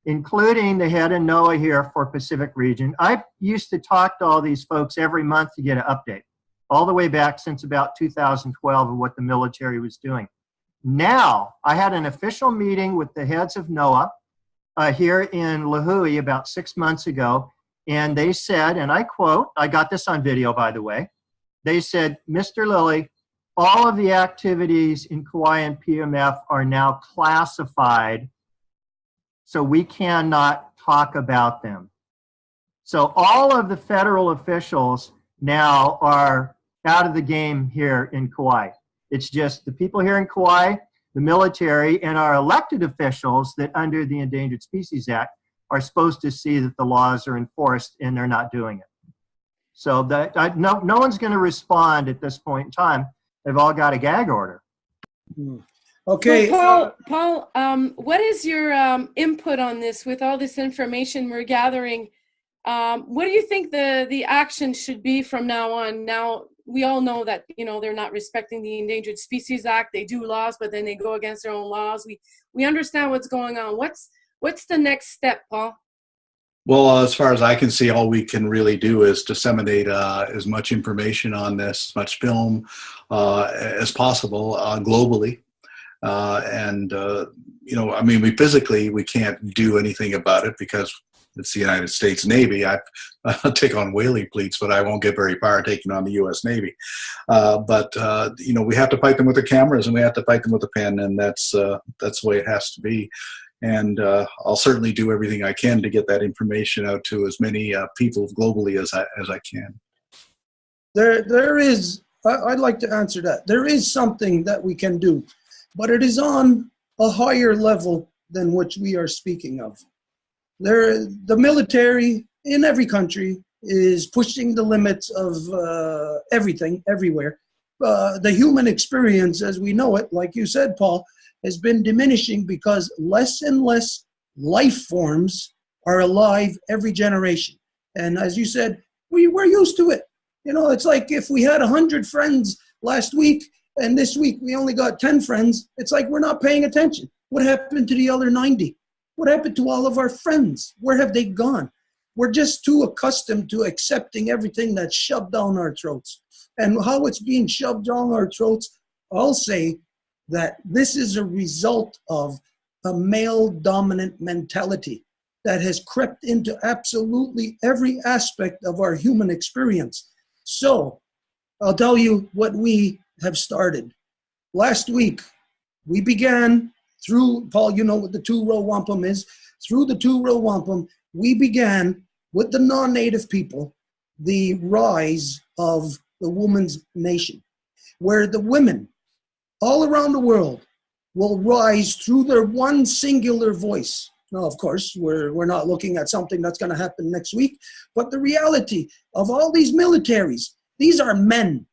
including the head of NOAA here for Pacific region. I used to talk to all these folks every month to get an update, all the way back since about 2012 of what the military was doing. Now, I had an official meeting with the heads of NOAA here in Lihue about 6 months ago, and they said, and I quote, I got this on video, by the way, they said, Mr. Lilley, all of the activities in Kauai and PMF are now classified, so we cannot talk about them. So all of the federal officials now are out of the game here in Kauai. It's just the people here in Kauai, the military, and our elected officials that under the Endangered Species Act are supposed to see that the laws are enforced, and they're not doing it. So no one's going to respond at this point in time. They've all got a gag order. Okay. So Paul, what is your input on this with all this information we're gathering? What do you think the action should be from now on? Now, we all know that, you know, they're not respecting the Endangered Species Act. They do laws, but then they go against their own laws. We understand what's going on. What's the next step, Paul? Well, as far as I can see, all we can really do is disseminate as much information on this, as much film as possible globally. You know, I mean, we can't do anything about it because it's the United States Navy. I take on whaling fleets, but I won't get very far taking on the U.S. Navy. You know, we have to fight them with the cameras, and we have to fight them with a pen, and that's the way it has to be. And I'll certainly do everything I can to get that information out to as many people globally as I can. There is, I'd like to answer that. There is something that we can do, but it is on a higher level than which we are speaking of. The military in every country is pushing the limits of everything, everywhere. The human experience as we know it, like you said, Paul, has been diminishing because less and less life forms are alive every generation. And as you said, we're used to it. You know, it's like if we had 100 friends last week and this week we only got 10 friends, it's like we're not paying attention. What happened to the other 90? What happened to all of our friends? Where have they gone? We're just too accustomed to accepting everything that's shoved down our throats. And how it's being shoved down our throats, I'll say that this is a result of a male-dominant mentality that has crept into absolutely every aspect of our human experience. So I'll tell you what we have started. Last week, we began through, Paul, you know what the two-row wampum is. Through the two-row wampum, we began with the non-native people, the rise of the woman's nation, where the women all around the world will rise through their one singular voice. Now, of course, we're not looking at something that's going to happen next week, but the reality of all these militaries, these are men.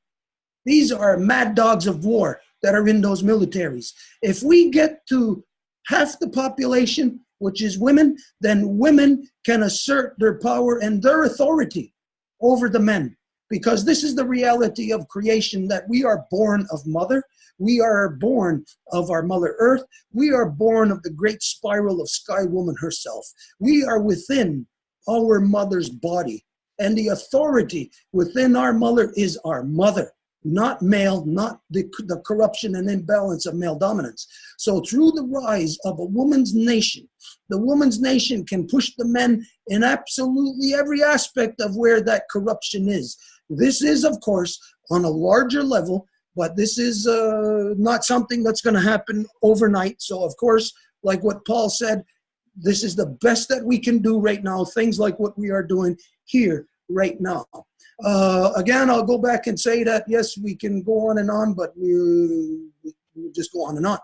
These are mad dogs of war that are in those militaries. If we get to half the population, which is women, then women can assert their power and their authority over the men. Because this is the reality of creation, that we are born of mother. We are born of our Mother Earth. We are born of the great spiral of Sky Woman herself. We are within our mother's body. And the authority within our mother is our mother, not male, not the corruption and imbalance of male dominance. So through the rise of a woman's nation, the woman's nation can push the men in absolutely every aspect of where that corruption is. This is, of course, on a larger level, but this is not something that's going to happen overnight. So, of course, like what Paul said, this is the best that we can do right now, things like what we are doing here right now. Again, I'll go back and say that, yes, we can go on, but we just go on and on.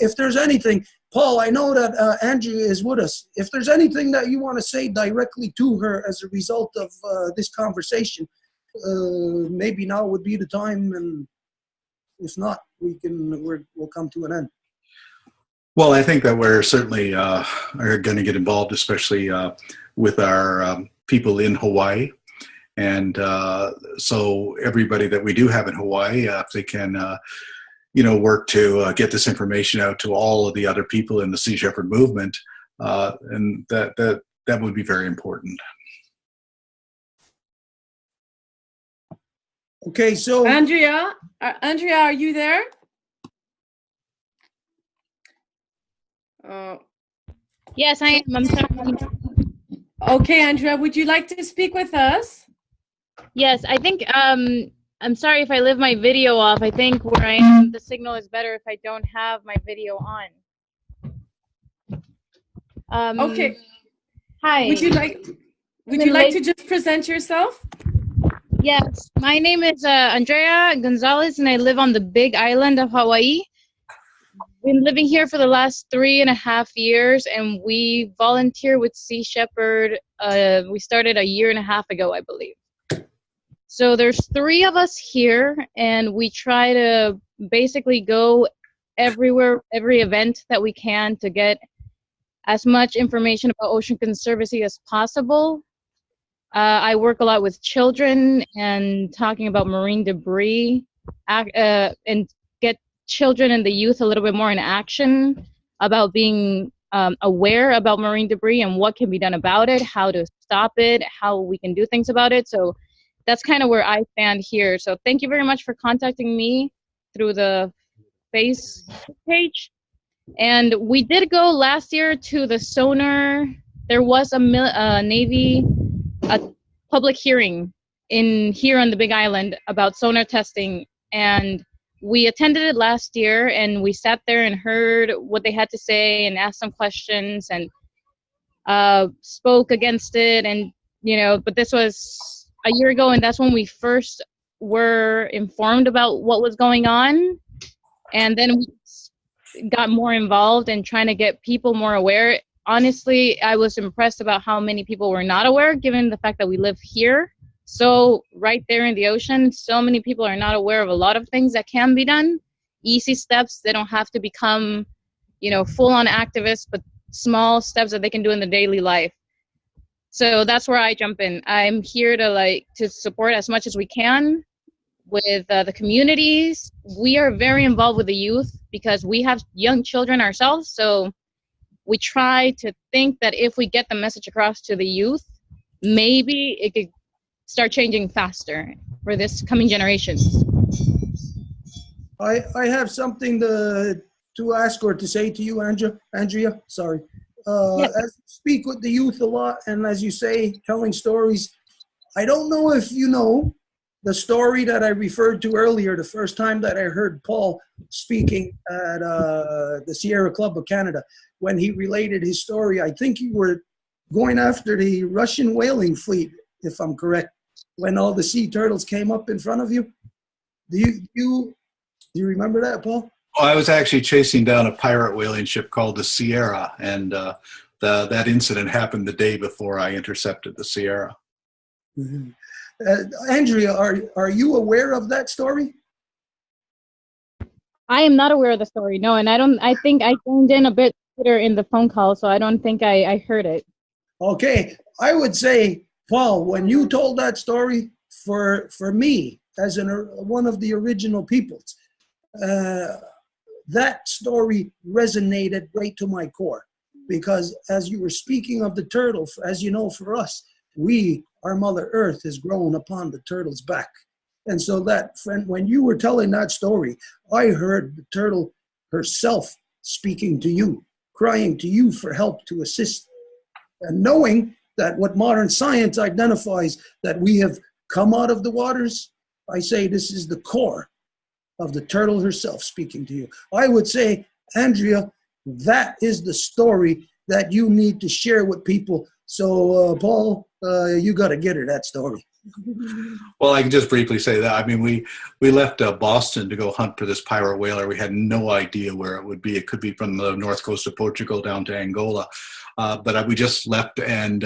If there's anything, Paul, I know that Andrea is with us. If there's anything that you want to say directly to her as a result of this conversation, maybe now would be the time, and if not, we'll come to an end. Well, I think that we're certainly are going to get involved, especially with our people in Hawaii. And so everybody that we do have in Hawaii, if they can, work to get this information out to all of the other people in the Sea Shepherd movement, and that would be very important. Okay, so Andrea, are you there? Yes, I am. I'm sorry. Okay, Andrea, would you like to speak with us? Yes, I think I'm sorry if I leave my video off. I think where I am, the signal is better if I don't have my video on. Okay. Hi. Would you like to just present yourself? Yes, my name is Andrea Gonzalez, and I live on the Big Island of Hawaii. Been living here for the last 3.5 years, and we volunteer with Sea Shepherd. We started 1.5 years ago, I believe. So there's 3 of us here, and we try to basically go everywhere, every event that we can to get as much information about ocean conservancy as possible. I work a lot with children and talking about marine debris, and get children and the youth a little bit more in action about being aware about marine debris and what can be done about it, how to stop it, how we can do things about it. So that's kind of where I stand here. So thank you very much for contacting me through the Facebook page. And we did go last year to the sonar. There was a Navy public hearing here on the Big Island about sonar testing, and we attended it last year, and we sat there and heard what they had to say and asked some questions and spoke against it. And but this was 1 year ago, and that's when we first were informed about what was going on. And then we got more involved in trying to get people more aware. Honestly, I was impressed about how many people were not aware, given the fact that we live here. So right there in the ocean, so many people are not aware of a lot of things that can be done. Easy steps. They don't have to become, full-on activists, but small steps that they can do in the daily life. So that's where I jump in. I'm here to support as much as we can with the communities. We are very involved with the youth because we have young children ourselves. So we try to think that if we get the message across to the youth, maybe it could start changing faster for this coming generations. I have something to to ask or to say to you, Andrea, sorry. Yes. As you speak with the youth a lot, and as you say, telling stories, I don't know if you know the story that I referred to earlier, the first time that I heard Paul speaking at the Sierra Club of Canada, when he related his story. I think you were going after the Russian whaling fleet, if I'm correct, when all the sea turtles came up in front of you. Do you remember that, Paul? Oh, I was actually chasing down a pirate whaling ship called the Sierra, and that incident happened the day before I intercepted the Sierra. Mm-hmm. Andrea, are you aware of that story? I am not aware of the story, no, and I think I joined in a bit later in the phone call, so I don't think I heard it. Okay, I would say, Paul, when you told that story, for me, as one of the original peoples, that story resonated right to my core, because as you were speaking of the turtle, as you know, for us, our Mother Earth has grown upon the turtle's back. And so that, friend, when you were telling that story, I heard the turtle herself speaking to you, crying to you for help to assist. And knowing that what modern science identifies, that we have come out of the waters, I say this is the core of the turtle herself speaking to you. I would say, Andrea, that is the story that you need to share with people. So, Paul, you got to get her that story. Well, I can just briefly say that. I mean, we left Boston to go hunt for this pirate whaler. We had no idea where it would be. It could be from the north coast of Portugal down to Angola. But we just left, and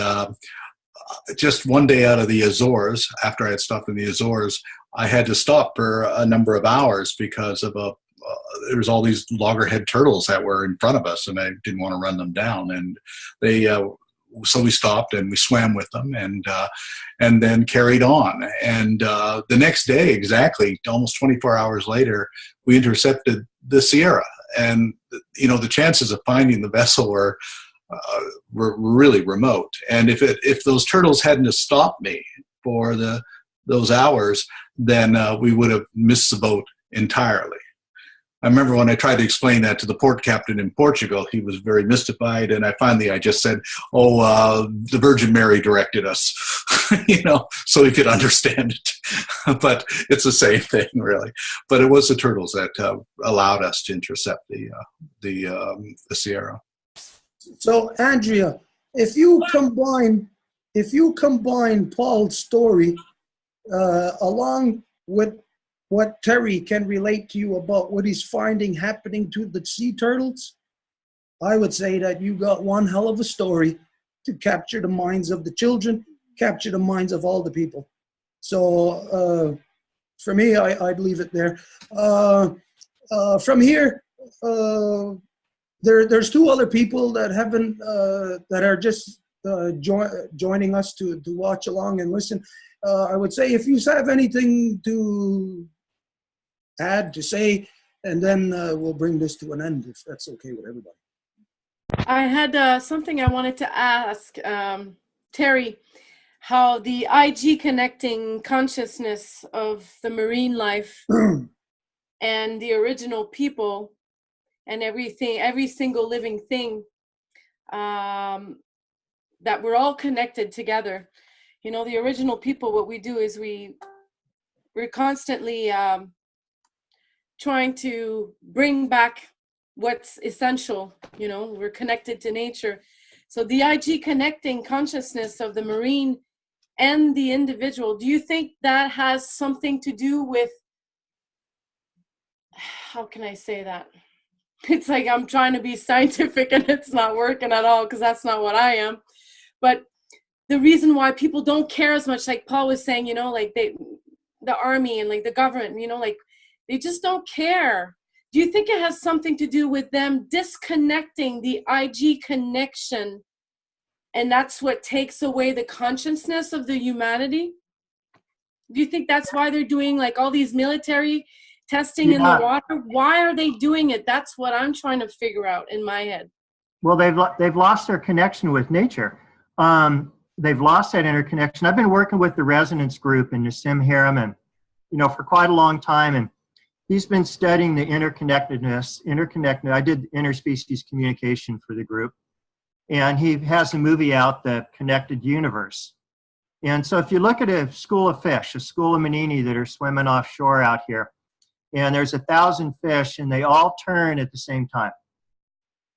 just one day out of the Azores, after I had stopped in the Azores, I had to stop for a number of hours because of there was all these loggerhead turtles that were in front of us, and I didn't want to run them down. And so we stopped and we swam with them, and then carried on. And the next day, exactly, almost 24 hours later, we intercepted the Sierra. And the chances of finding the vessel were really remote. And if those turtles hadn't have stopped me for those hours, then we would have missed the boat entirely. I remember when I tried to explain that to the port captain in Portugal, he was very mystified, and I just said, the Virgin Mary directed us, so he could understand it. But it's the same thing, really. But it was the turtles that allowed us to intercept the Sierra. So, Andrea, if you combine Paul's story along with what Terry can relate to you about what he's finding happening to the sea turtles, I would say that you got one hell of a story to capture the minds of the children, capture the minds of all the people. So for me, I'd leave it there. From here, there's two other people that haven't, that are just joining us to watch along and listen. I would say if you have anything to add, to say, and then we'll bring this to an end, if that's okay with everybody. I had something I wanted to ask Terry, how the IG connecting consciousness of the marine life and the original people and everything, every single living thing, that we're all connected together. The original people, what we do is we're constantly trying to bring back what's essential. We're connected to nature. So the IG connecting consciousness of the marine and the individual, do you think that has something to do with, how can I say that? It's like I'm trying to be scientific and it's not working at all, because that's not what I am. But the reason why people don't care as much, like Paul was saying, like the army and like the government, like they just don't care. Do you think it has something to do with them disconnecting the IG connection, and that's what takes away the consciousness of the humanity? Do you think that's why they're doing like all these military testing in the water? Why are they doing it? That's what I'm trying to figure out in my head. Well, they've lost their connection with nature. They've lost that interconnection. I've been working with the resonance group in Nassim Harriman, for quite a long time, and he's been studying the interconnected. I did interspecies communication for the group, and he has a movie out, The Connected Universe. And so if you look at a school of fish, a school of manini that are swimming offshore out here, and there's 1,000 fish and they all turn at the same time.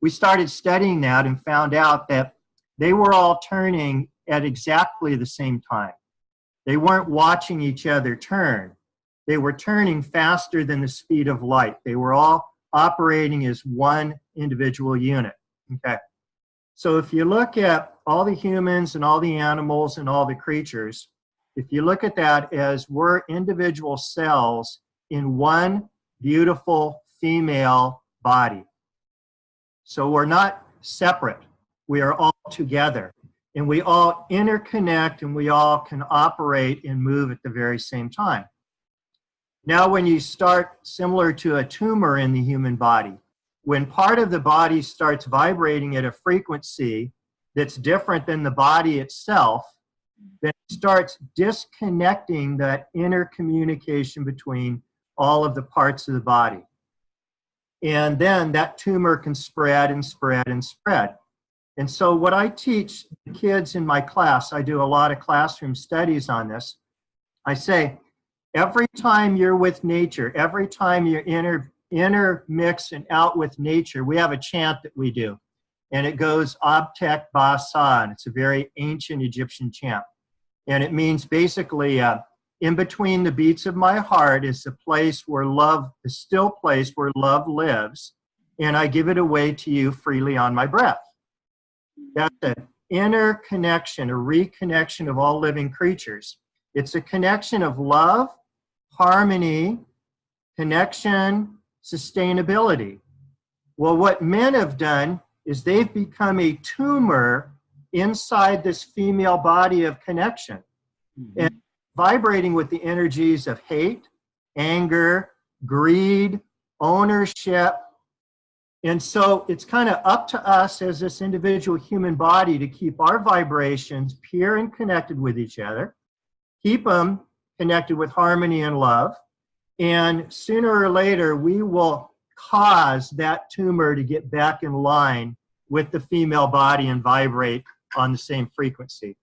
We started studying that and found out that they were all turning at exactly the same time. They weren't watching each other turn. They were turning faster than the speed of light. They were all operating as one individual unit. Okay. So if you look at all the humans and all the animals and all the creatures, if you look at that as we're individual cells in one beautiful female body. So we're not separate. We are all together. And we all interconnect and we all can operate and move at the very same time. Now when you start similar to a tumor in the human body, when part of the body starts vibrating at a frequency that's different than the body itself, then it starts disconnecting that intercommunication between all of the parts of the body. And then that tumor can spread and spread and spread. And so what I teach the kids in my class, I do a lot of classroom studies on this. I say, every time you're with nature, every time you're intermix and out with nature, we have a chant that we do. And it goes, Abtek Basan. It's a very ancient Egyptian chant. And it means basically, in between the beats of my heart is the place where love, the still place where love lives. And I give it away to you freely on my breath. That's an interconnection, a reconnection of all living creatures. It's a connection of love, harmony, connection, sustainability. Well, what men have done is they've become a tumor inside this female body of connection, and vibrating with the energies of hate, anger, greed, ownership. And so it's kind of up to us as this individual human body to keep our vibrations pure and connected with each other, keep them connected with harmony and love, and sooner or later we will cause that tumor to get back in line with the female body and vibrate on the same frequency.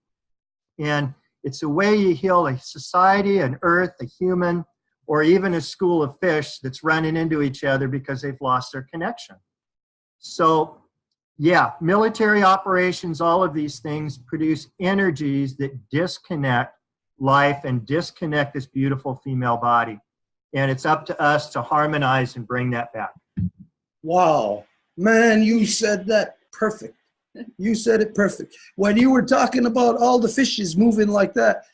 And it's a way you heal a society, an earth, a human, or even a school of fish that's running into each other because they've lost their connection. So yeah, military operations, all of these things produce energies that disconnect life and disconnect this beautiful female body. And it's up to us to harmonize and bring that back. Wow, man, you said that perfect. You said it perfect. When you were talking about all the fishes moving like that,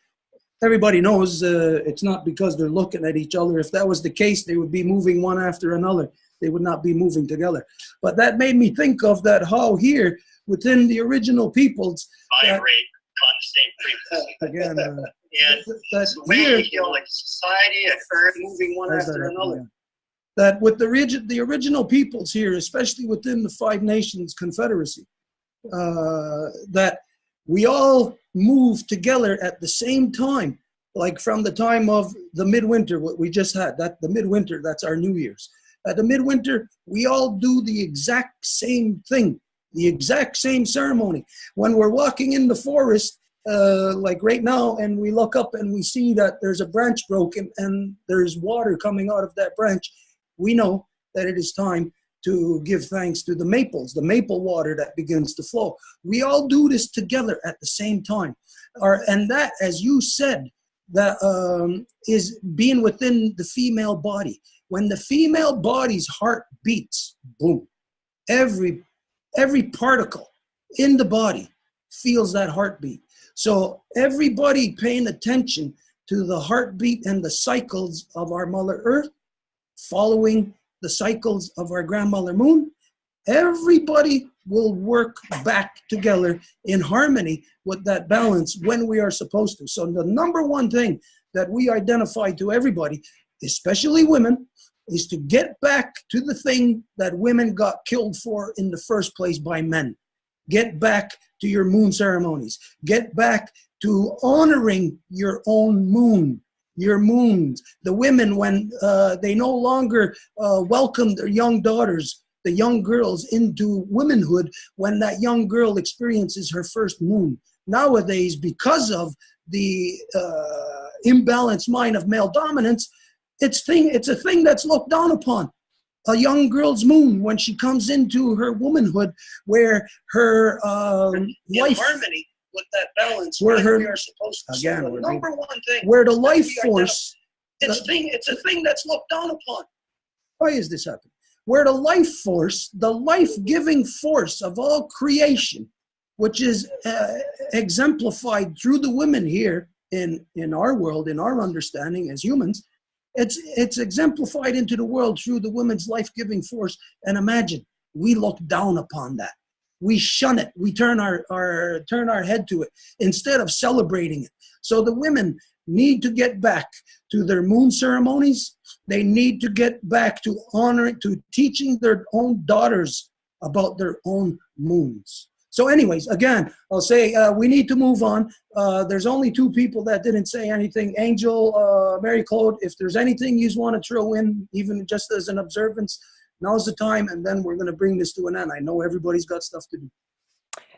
everybody knows it's not because they're looking at each other. If that was the case, they would be moving one after another. They would not be moving together. But that made me think of that how here within the original peoples Vibrate on the same frequency. Again, and that's the way you heal like society, a earth, moving one after another. That with the original peoples here, especially within the Five Nations Confederacy, that we all move together at the same time, like from the time of the midwinter, what we just had, that the midwinter, that's our New Year's. At the midwinter, we all do the exact same thing, the exact same ceremony. When we're walking in the forest, like right now, and we look up and we see that there's a branch broken and there's water coming out of that branch, we know that it is time to give thanks to the maples, the maple water that begins to flow. We all do this together at the same time. And that, as you said, that is being within the female body. When the female body's heart beats, boom, every particle in the body feels that heartbeat. So everybody paying attention to the heartbeat and the cycles of our Mother Earth, following the cycles of our Grandmother Moon, everybody will work back together in harmony with that balance when we are supposed to. So the number one thing that we identify to everybody, especially women, is to get back to the thing that women got killed for in the first place by men. Get back to your moon ceremonies. Get back to honoring your own moon. your moons. The women, when they no longer welcome their young daughters, the young girls, into womanhood, when that young girl experiences her first moon. Nowadays, because of the imbalanced mind of male dominance, it's a thing that's looked down upon. A young girl's moon, when she comes into her womanhood, where her life, harmony with that balance, where we are supposed to. Again, the number one thing, where the life force, it's a thing that's looked down upon. Why is this happening? Where the life force, the life-giving force of all creation, which is exemplified through the women here in our world, in our understanding as humans, it's exemplified into the world through the women's life-giving force. And imagine, we look down upon that. We shun it. We turn our head to it instead of celebrating it. So the women need to get back to their moon ceremonies. They need to get back to honoring, to teaching their own daughters about their own moons. So anyways, again, I'll say we need to move on. There's only two people that didn't say anything. Angel, Mary Claude, if there's anything you want to throw in, even just as an observance, now's the time, and then we're going to bring this to an end. I know everybody's got stuff to do.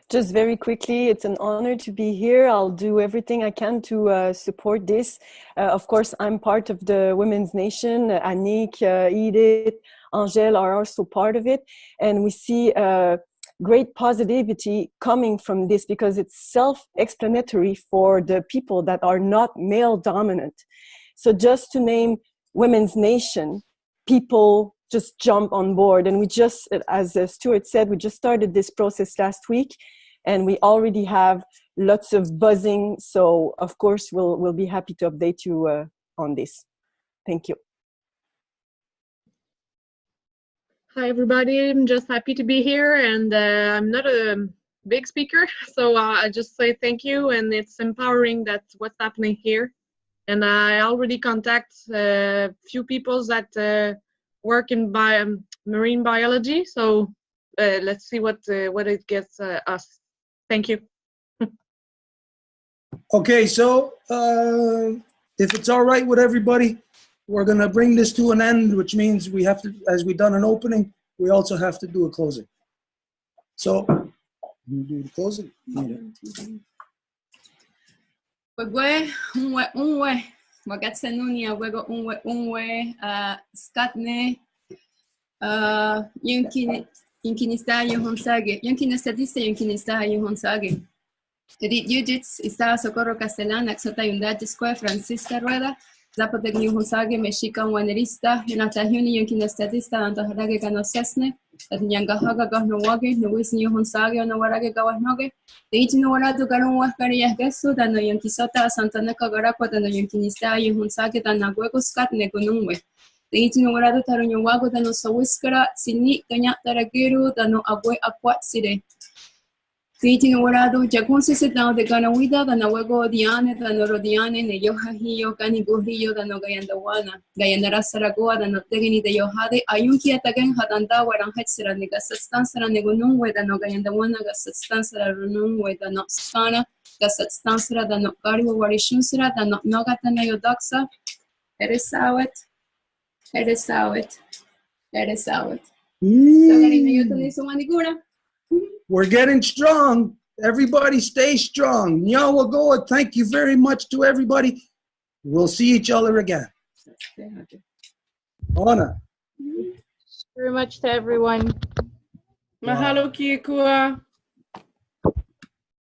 Just very quickly, it's an honor to be here. I'll do everything I can to support this. Of course, I'm part of the Women's Nation. Annik, Edith, Angele are also part of it. And we see great positivity coming from this because it's self-explanatory for the people that are not male dominant. So just to name Women's Nation, people just jump on board. And we just, as Stuart said, we just started this process last week and we already have lots of buzzing. So of course, we'll be happy to update you on this. Thank you. Hi, everybody. I'm just happy to be here, and I'm not a big speaker, so I just say thank you, and it's empowering that's what's happening here. And I already contact a few people that work in marine biology, so let's see what it gets us. Thank you. Okay, so if it's all right with everybody, we're going to bring this to an end, which means we have to, as we've done an opening, we also have to do a closing. So, you do the closing? Edith Yujits, Isa Socorro Castelan, Axota Yundajisque, Francisca Rueda, Zapotek New Honsage, Mexican Wanerista, Yonata Huni, Yunkin Statista, Antoharage Ganosesne, at Yangahaga Gohnowage, Nuis New Honsage, Nowarage Gawanoge, the Itinowarato Garon Wakaria Gesu, and the Yankisota, Santaneca Garapa, and the Yankinista, Yuhonsage, and Naguego Scat Negonumwe. The Itinowarato Tarunawago, the no Sawiskara, Sini, Doña Taragiru, the no Abue Aquatside. Creating a word Jacun sit down the Ganawida, the Nawego Diane, the Norodiane, the Yohahio, Ganigurio, the Nogayandawana, Gayanara Saragoa, the Notegini, the Yohade, Ayunki at again had Andawa and Hetzer and the Gasatstancer and Negunum with the Nogayandawana, Gasatstancer, Runum with the Noxana, Gasatstancer, the Nogario, Warishunsera, the Nogatanayodoxa. It is out. It is out. It is out. We're getting strong. Everybody stay strong. Myiow will go. Thank you very much to everybody. We'll see each other again. Anna. Very much to everyone. Mahalo kia kua.